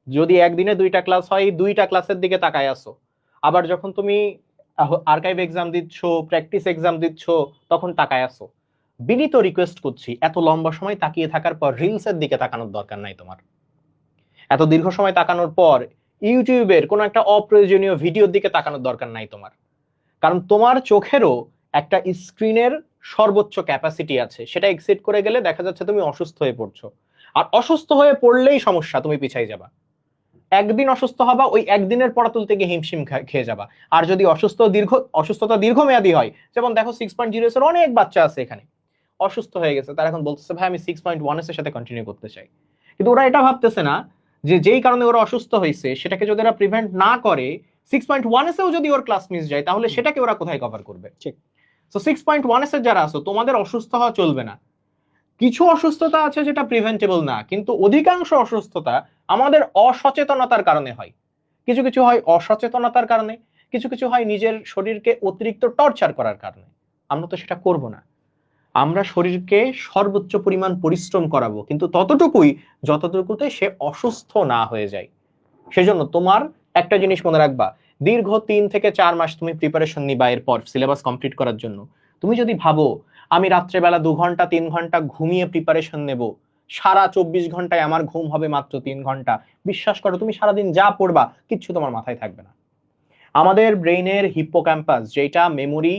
যদি একদিনে 2টা ক্লাস হয় 2টা ক্লাসের দিকে তাকায় আছো। আবার যখন তুমি আর্কাইভ এক্সাম দিচ্ছ, প্র্যাকটিস এক্সাম দিচ্ছ, তখন তাকায় আছো। বিনীত রিকোয়েস্ট করছি, এত লম্বা সময় তাকিয়ে থাকার পর রিলসের দিকে তাকানোর দরকার নাই তোমার। এত দীর্ঘ সময় তাকানোর পর ইউটিউবের কোনো একটা অপ্রয়োজনীয় ভিডিওর দিকে তাকানোর দরকার নাই তোমার। কারণ তোমার চোখেরও একটা স্ক্রিনের সর্বোচ্চ ক্যাপাসিটি আছে, সেটা এক্সিড করে গেলে দেখা যাচ্ছে তুমি অসুস্থ হয়ে পড়ছো। আর অসুস্থ হয়ে পড়লেই সমস্যা, তুমি পিছাই যাবা। একদিন অসুস্থ হবা, ওই একদিনের পড়া তুলতে গিয়ে হিমশিম খেয়ে যাবা। আর যদি অসুস্থতা দীর্ঘমেয়াদী হয়, যেমন দেখো 6.0 এর অনেক বাচ্চা আছে এখানে অসুস্থ হয়ে গেছে, তারা এখন বলতেছে ভাই আমি 6.1 এর সাথে কন্টিনিউ করতে চাই। কিন্তু ওরা এটা ভাবতেছে না যে যেই কারণে ওরা অসুস্থ হয়েছে সেটাকে যদি ওরা প্রিভেন্ট না করে 6.1 এও যদি ওর ক্লাস মিস যায় তাহলে সেটাকে ওরা কোথায় কভার করবে? ঠিক। সো 6.1 এর যারা আছো তোমাদের অসুস্থ হওয়া চলবে না। কিছু অসুস্থতা আছে যেটা প্রিভেন্টেবল না, কিন্তু অধিকাংশ অসুস্থতা আমাদের অসচেতনতার কারণে হয়। কিছু কিছু হয় অসচেতনতার কারণে, কিছু কিছু হয় নিজের শরীরকে অতিরিক্ত টর্চার করার কারণে। আমরা তো সেটা করব না, আমরা শরীরকে সর্বোচ্চ পরিমাণ পরিশ্রম করাবো, কিন্তু ততটুকুই যতটুকুতে সে অসুস্থ না হয়ে যায়। সেজন্য তোমার একটা জিনিস মনে রাখবা, দীর্ঘ 3 থেকে 4 মাস তুমি প্রিপারেশন নিবা এরপর সিলেবাস কমপ্লিট করার জন্য। তুমি যদি ভাবো আমি রাত্রেবেলা 2 ঘন্টা 3 ঘন্টা ঘুমিয়ে প্রিপারেশন নেব, সারা 24 ঘন্টায় আমার ঘুম হবে মাত্র 3 ঘন্টা, বিশ্বাস করো তুমি সারাদিন যা পড়বা কিচ্ছু তোমার মাথায় থাকবে না। আমাদের ব্রেইনের হিপ্পোক্যাম্পাস যেটা মেমোরি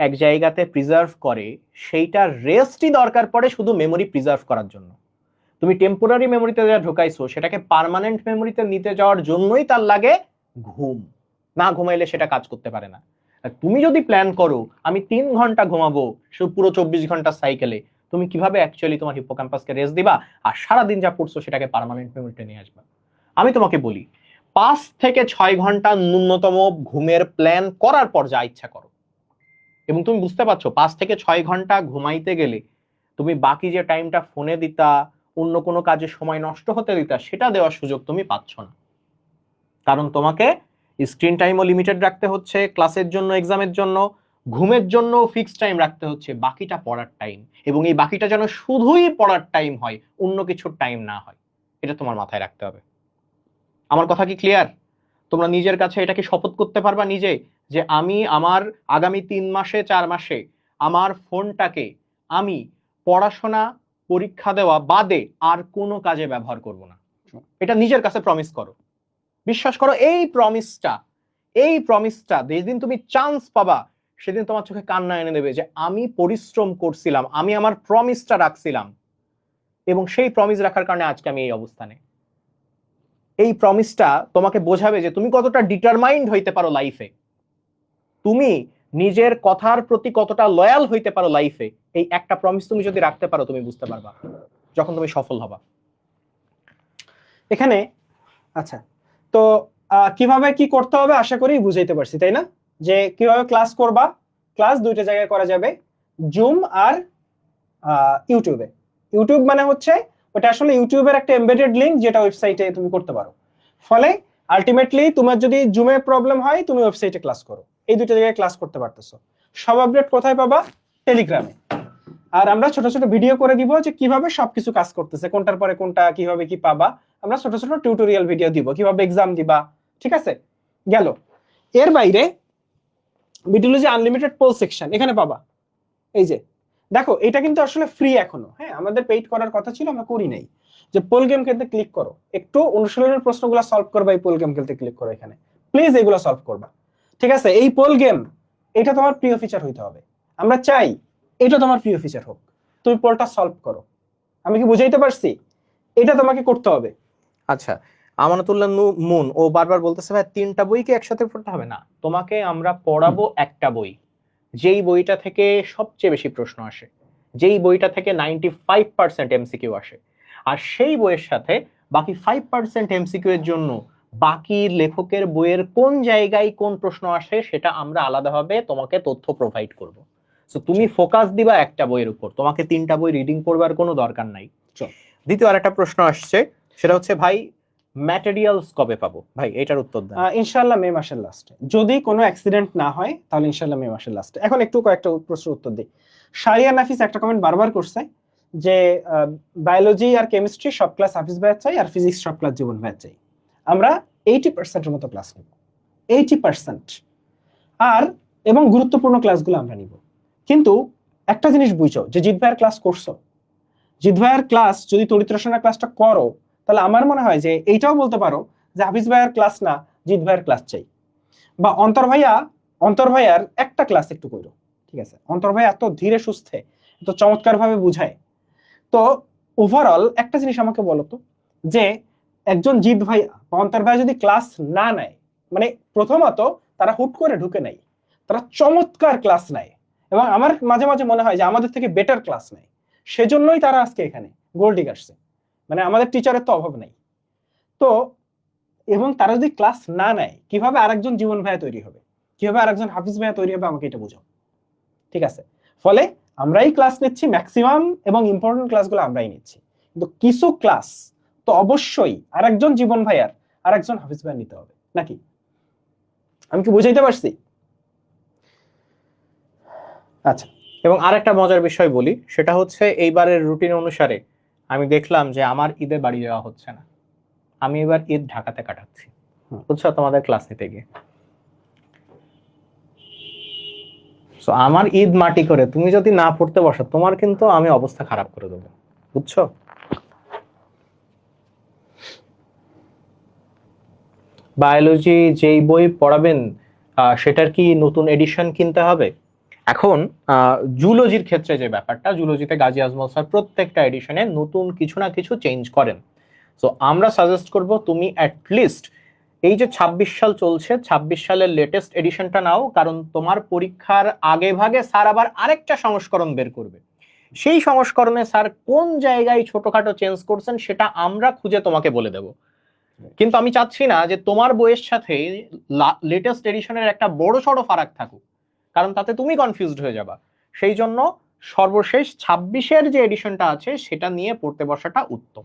এক জায়গাতে প্রিজার্ভ করে, সেইটা রেস্টই দরকার পড়ে শুধু মেমোরি প্রিজার্ভ করার জন্য। তুমি টেম্পোরারি মেমোরিতে যা ঢোকাইছো সেটাকে পার্মানেন্ট মেমোরিতে নিতে যাওয়ার জন্যই তার লাগে ঘুম। না ঘুমাইলে সেটা কাজ করতে পারে না। আর তুমি যদি প্ল্যান করো আমি 3 ঘন্টা ঘুমাবো শুধু পুরো 24 ঘন্টা সাইকেলে, তুমি কিভাবে অ্যাকচুয়ালি তোমার হিপ্পোক্যাম্পাসকে রেস্ট দিবা আর সারাদিন যা পড়ছো সেটাকে পার্মানেন্ট মেমোরিতে নিয়ে আসবা? আমি তোমাকে বলি 5 থেকে 6 ঘন্টা ন্যূনতম ঘুমের প্ল্যান করার পর যা ইচ্ছা করো। এবং তুমি বুঝতে পারছো 5 থেকে 6 ঘন্টা ঘুমাইতে গেলে তুমি বাকি যে টাইমটা ফোনে দিতা, অন্য কোনো কাজে সময় নষ্ট হতে দিতা, সেটা দেওয়ার সুযোগ তুমি পাচ্ছ না। কারণ তোমাকে স্ক্রিন টাইমও লিমিটেড রাখতে হচ্ছে, ক্লাসের জন্য, এক্সামের জন্য, ঘুমের জন্য ফিক্সড টাইম রাখতে হচ্ছে, বাকিটা পড়ার টাইম। এবং এই বাকিটা যেন শুধুই পড়ার টাইম হয়, অন্য কিছুর টাইম না হয়। এটা তোমার মাথায় রাখতে হবে। আমার কথা কি ক্লিয়ার? তোমরা নিজের কাছে এটা কি শপথ করতে পারবা নিজে যে আমি আমার আগামী 3 মাসে 4 মাসে আমার ফোনটাকে আমি পড়াশোনা, পরীক্ষা দেওয়া বাদে আর কোনো কাজে ব্যবহার করব না? এটা নিজের কাছে প্রমিস করো। বিশ্বাস করো এই প্রমিসটা যেদিন তুমি চান্স পাবা সেদিন তোমার চোখে কান্না এনে দেবে যে আমি পরিশ্রম করছিলাম, আমি আমার প্রমিসটা রাখছিলাম, এবং সেই প্রমিস রাখার কারণে আজকে আমি এই অবস্থানে। এই প্রমিসটা তোমাকে বোঝাবে যে তুমি কতটা ডিটারমাইন্ড হইতে পারো লাইফে, তুমি নিজের কথার প্রতি কতটা লয়াল হইতে পারো লাইফে। এই একটা প্রমিস তুমি যদি রাখতে পারো তুমি বুঝতে পারবা যখন তুমি সফল হবা। এখানে আচ্ছা, তো কিভাবে কি করতে হবে আশা করি বুঝাইতে পারছি, তাই না? যে কিভাবে ক্লাস করবা, ক্লাস দুইটা জায়গায় করা যাবে, জুম আর ইউটিউবে। ইউটিউব মানে হচ্ছে ওটা আসলে ইউটিউবের একটা এমবেডেড লিংক যেটা ওয়েবসাইটে তুমি করতে পারো। ফলে আলটিমেটলি তোমার যদি জুমে প্রবলেম হয় তুমি ওয়েবসাইটে ক্লাস করো, এই দুটো জায়গায় ক্লাস করতে পারতেছো। সব আপডেট কোথায় পাবা? টেলিগ্রামে। আর আমরা ছোট ছোট ভিডিও করে দিব যে কিভাবে সবকিছু কাজ করতেছে, কোনটার পরে কোনটা কিভাবে কি পাবা। আমরা ছোট ছোট টিউটোরিয়াল ভিডিও দিব কিভাবে এক্সাম দিবা, ঠিক আছে? গেল। এর বাইরে ভিডিওলজি আনলিমিটেড পোল সেকশন এখানে পাবা। এই যে দেখো, এটা কিন্তু আসলে ফ্রি এখনো, হ্যাঁ আমাদের পেইড করার কথা ছিল, আমরা করি নাই। যে পোল গেম খেলতে ক্লিক করো, একটু অনুশীলনের প্রশ্নগুলো সলভ করবা, এই পোল গেম খেলতে ক্লিক করো এখানে, প্লিজ এগুলো সলভ করবা, ঠিক আছে? এই পোল গেম এটা তোমার প্রিয় ফিচার হইতে হবে, আমরা চাই এটা তোমার প্রিয় ফিচার হোক। তুমি পোলটা সলভ করো। আমি কি বুঝাইতে পারছি? এটা তোমাকে করতে হবে। আচ্ছা, আমানতুল্লাহ মুন ও বারবার বলতেছে ভাই 3টা বইকে একসাথে পড়তে হবে না, তোমাকে আমরা পড়াবো একটা বই, যেই বইটা থেকে সবচেয়ে বেশি প্রশ্ন আসে, যেই বইটা থেকে 95% এমসিকিউ আসে, আর সেই বইয়ের সাথে বাকি 5% এমসিকিউ এর জন্য বাকি লেখকের বইয়ের কোন জায়গায় কোন প্রশ্ন আসে সেটা আমরা আলাদাভাবে তোমাকে তথ্য প্রোভাইড করব। সো তুমি ফোকাস দিবা একটা বইয়ের উপর, তোমাকে 3টা বই রিডিং করবার কোনো দরকার নাই। দ্বিতীয় আরেকটা প্রশ্ন আসছে, সেটা হচ্ছে ভাই ম্যাটেরিয়ালস কবে পাবো? ভাই এটার উত্তর দেন। ইনশাআল্লাহ মে মাসের লাস্টে, যদি কোনো অ্যাক্সিডেন্ট না হয় তাহলে ইনশাআল্লাহ মে মাসের লাস্টে। এখন একটু কয়েকটা প্রশ্নের উত্তর দিই। শারিয়া নাফিস একটা কমেন্ট বারবার করছে যে বায়োলজি আর কেমিস্ট্রি সব ক্লাস হাফিজ ভাইয়া চাই, আর ফিজিক্স সব ক্লাস জীবন ভাইয়া চাই। আমরা 80% এর মতো ক্লাস নিব, 80%, আর এবং গুরুত্বপূর্ণ ক্লাসগুলো আমরা নিব। কিন্তু একটা জিনিস বুঝছো, যে জিৎ ভাইয়ের ক্লাস করছো, জিৎ ভাইয়ের ক্লাস যদি তড়িৎ রসায়নের ক্লাসটা করো, তাহলে আমার মনে হয় যে এইটাও বলতে পারো যে হাফিজ ভাইয়ার ক্লাস না, জিৎ ভাইয়ার ক্লাস চাই। বা অন্তর ভাইয়ার একটা ক্লাস একটু করো, ঠিক আছে? অন্তর ভাইয়া এত ধীরে সুস্থে, এত চমৎকার ভাবে বুঝায়। তো ওভারঅল একটা জিনিস আমাকে বলো তো, যে একজন জিৎ ভাইয়া বা অন্তর ভাইয়া যদি ক্লাস না নেয়, মানে প্রথমত তারা হুট করে ঢুকে নাই, তারা চমৎকার ক্লাস নেয়, এবং আমার মাঝে মাঝে মনে হয় যে আমাদের থেকে বেটার ক্লাস নেয়, সেজন্যই তারা আজকে এখানে গোল্ড ডিগার্সে, মানে আমাদের টিচারের তো অভাব নেই। তো এবং তারা যদি ক্লাস না নেয়, কিভাবে আরেকজন জীবন ভাইয়া তৈরি হবে, কিভাবে আরেকজন হাফিজ ভাইয়া তৈরি হবে, আমাকে এটা বোঝাও। ঠিক আছে, ফলে আমরাই ক্লাস নিচ্ছি, ম্যাক্সিমাম এবং ইম্পর্টেন্ট ক্লাসগুলো আমরাই নিচ্ছি, কিন্তু কিছু ক্লাস তো অবশ্যই আরেকজন জীবন ভাইয়ার, আরেকজন হাফিজ ভাইয়া নিতে হবে নাকি? আমি কি বুঝাইতে পারছি? আচ্ছা, এবং আরেকটা মজার বিষয় বলি, সেটা হচ্ছে এইবারের রুটিন অনুসারে আমি দেখলাম যে আমার ঈদে বাড়ি যাওয়া হচ্ছে না, আমি এবার ঈদ ঢাকাতে কাটাচ্ছি, বুঝছো, তোমাদের ক্লাস নিতে গিয়ে। তো আমার ঈদ মাটি করে তুমি যদি না পড়তে বসো, তোমার কিন্তু আমি অবস্থা খারাপ করে দেবো, বুঝছো। বায়োলজি যেই বই পড়াবেন সেটার কি নতুন এডিশন কিনতে হবে? এখন জুলজির ক্ষেত্রে যে ব্যাপারটা, জুলজিতে গাজী আজমল স্যার প্রত্যেকটা এডিশনে নতুন কিছু না কিছু চেঞ্জ করেন। তো আমরা সাজেস্ট করব তুমি অ্যাটলিস্ট এই যে 26 সাল চলছে, 26 সালের লেটেস্ট এডিশনটা নাও, কারণ তোমার পরীক্ষার আগে ভাগে স্যার আবার আরেকটা সংস্করণ বের করবে। সেই সংস্করণে স্যার কোন জায়গায় ছোটখাটো চেঞ্জ করছেন সেটা আমরা খুঁজে তোমাকে বলে দেব। কিন্তু আমি চাচ্ছি না যে তোমার বইয়ের সাথে লেটেস্ট এডিশনের একটা বড় সড়ো ফারাক থাকুক, কারণ তাতে তুমি কনফিউজড হয়ে যাবা। সেই জন্য সর্বশেষ 26-এর যে এডিশনটা আছে সেটা নিয়ে পড়তে বসাটা উত্তম।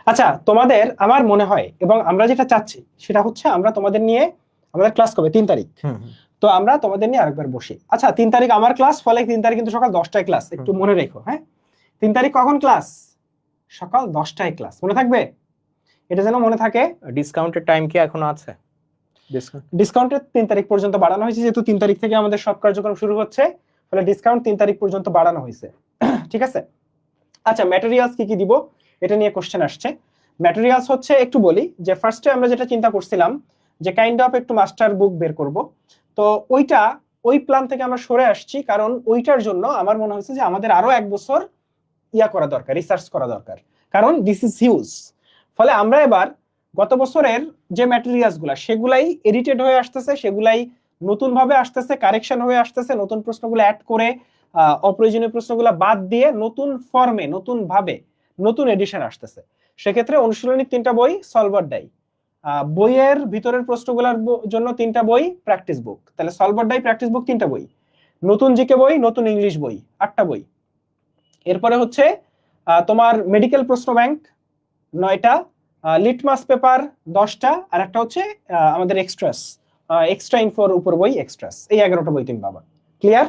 আচ্ছা, তোমাদের আমার মনে হয় এবং আমরা যেটা চাচ্ছি সেটা হচ্ছে আমরা তোমাদের নিয়ে, আমাদের ক্লাস কবে? 3 তারিখ। তো আমরা তোমাদের নিয়ে আরেকবার বসি। আচ্ছা, 3 তারিখ আমার ক্লাস, ফলে 3 তারিখ কিন্তু সকাল 10টায় ক্লাস, একটু মনে রেখো। হ্যাঁ, 3 তারিখ কখন ক্লাস? সকাল 10টায় ক্লাস, মনে থাকবে? এটা যেন মনে থাকে। ডিসকাউন্টের টাইম কি এখনো আছে? ডিসকাউন্টের 3 তারিখ পর্যন্ত বাড়ানো হয়েছে, যেহেতু 3 তারিখ থেকে আমাদের সব কার্যক্রম শুরু হচ্ছে, ফলে ডিসকাউন্ট 3 তারিখ পর্যন্ত বাড়ানো হয়েছে। ঠিক আছে। আচ্ছা, ম্যাটেরিয়ালস কি কি দিব এটা নিয়ে কোশ্চেন আসছে। ম্যাটেরিয়ালস হচ্ছে, একটু বলি যে ফার্স্টে আমরা যেটা চিন্তা করছিলাম যে কাইন্ড অফ একটু মাস্টার বুক বের করব, তো ওই প্ল্যান থেকে আমরা সরে আসছি, কারণ ওইটার জন্য আমার মনে হয়েছে যে আমাদের আরো 1 বছর করা দরকার, রিসার্চ করা দরকার, কারণ দিস ইজ হিউজ। ফলে আমরা এবার গত বছরের যে ম্যাটেরিয়ালস গুলা, সেগুলাই এডিটেড হয়ে আসতেছে, সেগুলাই নতুন ভাবে আসতেছে, কারেকশন হয়ে আসতেছে, নতুন প্রশ্নগুলো অ্যাড করে অপ্রয়োজনীয় প্রশ্নগুলো বাদ দিয়ে নতুন ফর্মে, নতুন ভাবে, নতুন এডিশন আসতেছে। সেক্ষেত্রে অনুশীলনী 3টা বই, সলভার ডাই, বইয়ের ভিতরের প্রশ্নগুলোর জন্য 3টা বই, প্র্যাকটিস বুক, তাহলে সলভার ডাই, প্র্যাকটিস বুক 3টা বই, নতুন জিকে বই, নতুন ইংলিশ বই 8টা বই। এরপরে হচ্ছে তোমার মেডিকেল প্রশ্ন ব্যাংক 9টা, লিটমাস পেপার 10টা, আর একটা হচ্ছে আমাদের এক্সট্রা ইনফোর উপর বই এক্সট্রাস, এই 11টা বই তুমি পাবা। ক্লিয়ার?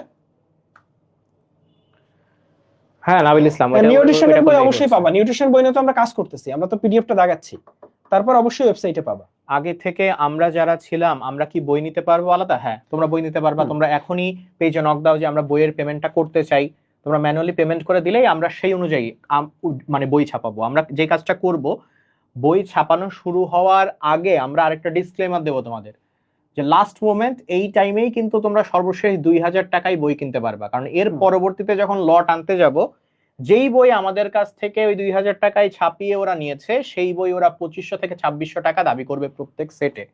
হ্যাঁ, নাবিল ইসলাম, নিউট্রিশনের বই অবশ্যই পাবা। নিউট্রিশন বই নিয়ে তো আমরা কাজ করতেছি, আমরা তো পিডিএফটা দাগাচ্ছি, তারপর অবশ্যই ওয়েবসাইটে পাবা। আগে থেকে আমরা যারা ছিলাম, আমরা কি বই নিতে পারবো আলাদা? হ্যাঁ, তোমরা বই নিতে পারবা। তোমরা এখনই পেজে নক দাও যে আমরা বইয়ের পেমেন্টটা করতে চাই, তোমরা ম্যানুয়ালি পেমেন্ট করে দিলেই আমরা সেই অনুযায়ী মানে বই ছাপাবো। আমরা যে কাজটা করব, বই ছাপানো শুরু হওয়ার আগে আমরা আরেকটা ডিসক্লেমার দেবো তোমাদের, যে লাস্ট মোমেন্ট এই টাইমেই কিন্তু তোমরা সর্বশেষ 2000 টাকায় বই কিনতে পারবা, কারণ এর পরবর্তীতে যখন লট আনতে যাব, যেই বই আমাদের কাছ থেকে ওই 2000 টাকায় ছাপিয়ে ওরা নিয়েছে, সেই বই ওরা 2500 থেকে 2600 টাকা দাবি করবে প্রত্যেক সেটে,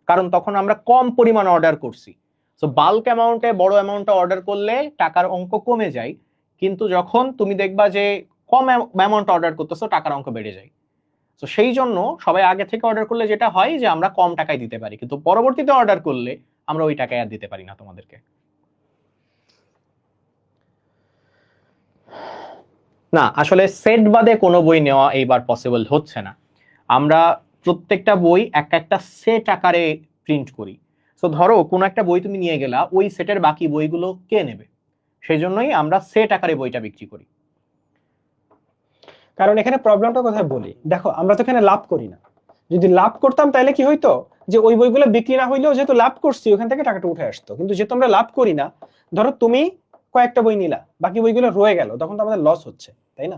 কারণ তখন আমরা কম পরিমাণ অর্ডার করছি। সো বাল্ক অ্যামাউন্টে, বড় অ্যামাউন্টে অর্ডার করলে টাকার অঙ্ক কমে যায়, কিন্তু যখন তুমি দেখবা যে কম অ্যামাউন্ট অর্ডার করতেছো, টাকার অঙ্ক বেড়ে যায়। তো সেই জন্য সবাই আগে থেকে অর্ডার করলে যেটা হয় যে আমরা কম টাকায় দিতে পারি, কিন্তু পরবর্তীতে অর্ডার করলে আমরা ওই টাকায় আর দিতে পারি না তোমাদেরকে। না, আসলে সেট বাদে কোনো বই নেওয়া এইবার পসিবল হচ্ছে না। আমরা প্রত্যেকটা বই একটা সেট আকারে প্রিন্ট করি। তো ধরো কোনো একটা বই তুমি নিয়ে গেলা, ওই সেটের বাকি বইগুলো কে নেবে, সেই জন্যই আমরা সেট আকারে বইটা বিক্রি করি। কারণ এখানে প্রবলেমটা কোথায় বলি, দেখো আমরা তো এখানে লাভ করি না। যদি লাভ করতাম তাহলে কি হইতো, যে ওই বইগুলো বিক্রি না হইলেও যেহেতু লাভ করছি ওখান থেকে টাকাটা উঠে আসতো, কিন্তু যেহেতু আমরা লাভ করি না, ধরো তুমি কয়েকটা বই নিলা, বাকি বইগুলো রয়ে গেল, তখন তো আমাদের লস হচ্ছে, তাই না?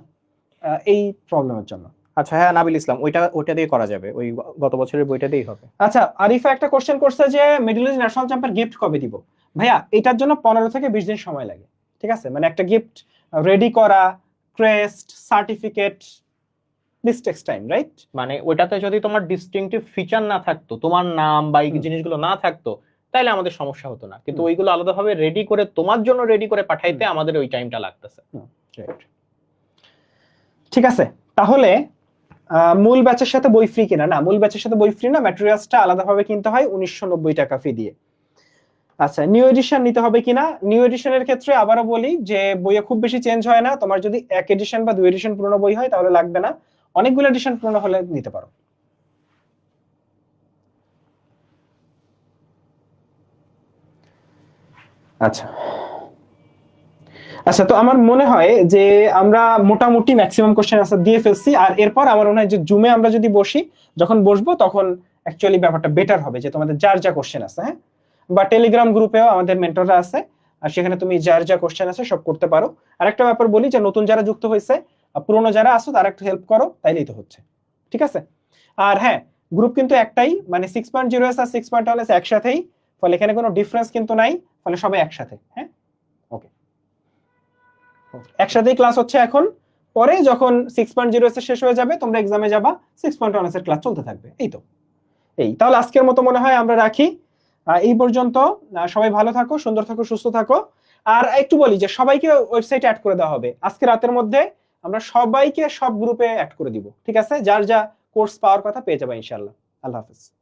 এই প্রবলেমের জন্য। আচ্ছা, হ্যাঁ নাবিল ইসলাম, ওইটা দিয়ে করা যাবে, ওই গত বছরের বইটা দিয়েই হবে। আচ্ছা, আরিফা একটা কোশ্চেন করছে যে মেডুলারি ন্যাশনাল চ্যাম্পিয়ন গিফট কবে দিব? ভাইয়া, এটার জন্য 15 থেকে 20 দিন সময় লাগে। ঠিক আছে, মানে একটা গিফট রেডি করা, crest, certificate, this takes time, right? মানে ওইটাতে যদি তোমার ডিস্টিংটিভ ফিচার না থাকতো, তোমার নাম বা এই জিনিসগুলো না থাকতো, তাহলে আমাদের সমস্যা হতো না, কিন্তু ওইগুলো আলাদাভাবে রেডি করে তোমার জন্য রেডি করে পাঠাইতে আমাদের ওই টাইমটা লাগতেছে। ঠিক আছে, তাহলে মূল ব্যাচের সাথে বই ফ্রি কিনা? না, মূল ব্যাচের সাথে বই ফ্রি না, ম্যাটেরিয়ালসটা আলাদাভাবে কিনতে হয় 1990 টাকা ফি দিয়ে। আচ্ছা, নিউ এডিশন নিতে হবে কিনা? নিউ এডিশনের ক্ষেত্রে আবারও বলি যে বইয়ে খুব বেশি চেঞ্জ হয় না, তোমার যদি 1 এডিশন বা 2 এডিশন পুরনো বই হয় তাহলে লাগবে না, অনেকগুলো এডিশন পুরনো হলে নিতে পারো। আচ্ছা আচ্ছা, তো আমার মনে হয় যে আমরা মোটামুটি ম্যাক্সিমাম কোশ্চেন আনসার দিয়ে ফেলছি, আর এরপর আমার মনে হয় যে জুমে আমরা যদি বসি, যখন বসবো তখন অ্যাকচুয়ালি ব্যাপারটা বেটার হবে, যে তোমাদের যার যা কোশ্চেন আছে, হ্যাঁ, বা টেলিগ্রাম গ্রুপেও আমাদের মেন্টররা আছে, আর সেখানে তুমি যার যা কোশ্চেন আছে সব করতে পারো। আর একটা ব্যাপার বলি, যে নতুন যারা যুক্ত হয়েছে, পুরনো যারা আছো তারা একটু হেল্প করো, তাইলেই তো হচ্ছে। ঠিক আছে, আর হ্যাঁ, গ্রুপ কিন্তু একটাই, মানে 6.0 আর 6.1 একসাথেই, ফলে এখানে কোনো ডিফারেন্স কিন্তু নাই, ফলে সবাই একসাথে। হ্যাঁ, ওকে, একসাথেই ক্লাস হচ্ছে এখন, পরে যখন 6.0 শেষ হয়ে যাবে তোমরা এক্সামে যাবা, 6.1 এর ক্লাস চলতে থাকবে। এই তো, এই তাহলে আজকের মতো মনে হয় আমরা রাখি এই পর্যন্ত। সবাই ভালো থাকো, সুন্দর থাকো, সুস্থ থাকো। আর একটু বলি যে সবাইকে ওয়েবসাইটে অ্যাড করে দেওয়া হবে আজকে রাতের মধ্যে, আমরা সবাইকে সব গ্রুপে অ্যাড করে দিব। ঠিক আছে, যার যা কোর্স পাওয়ার কথা পেয়ে যাবে ইনশাআল্লাহ। আল্লাহ হাফেজ।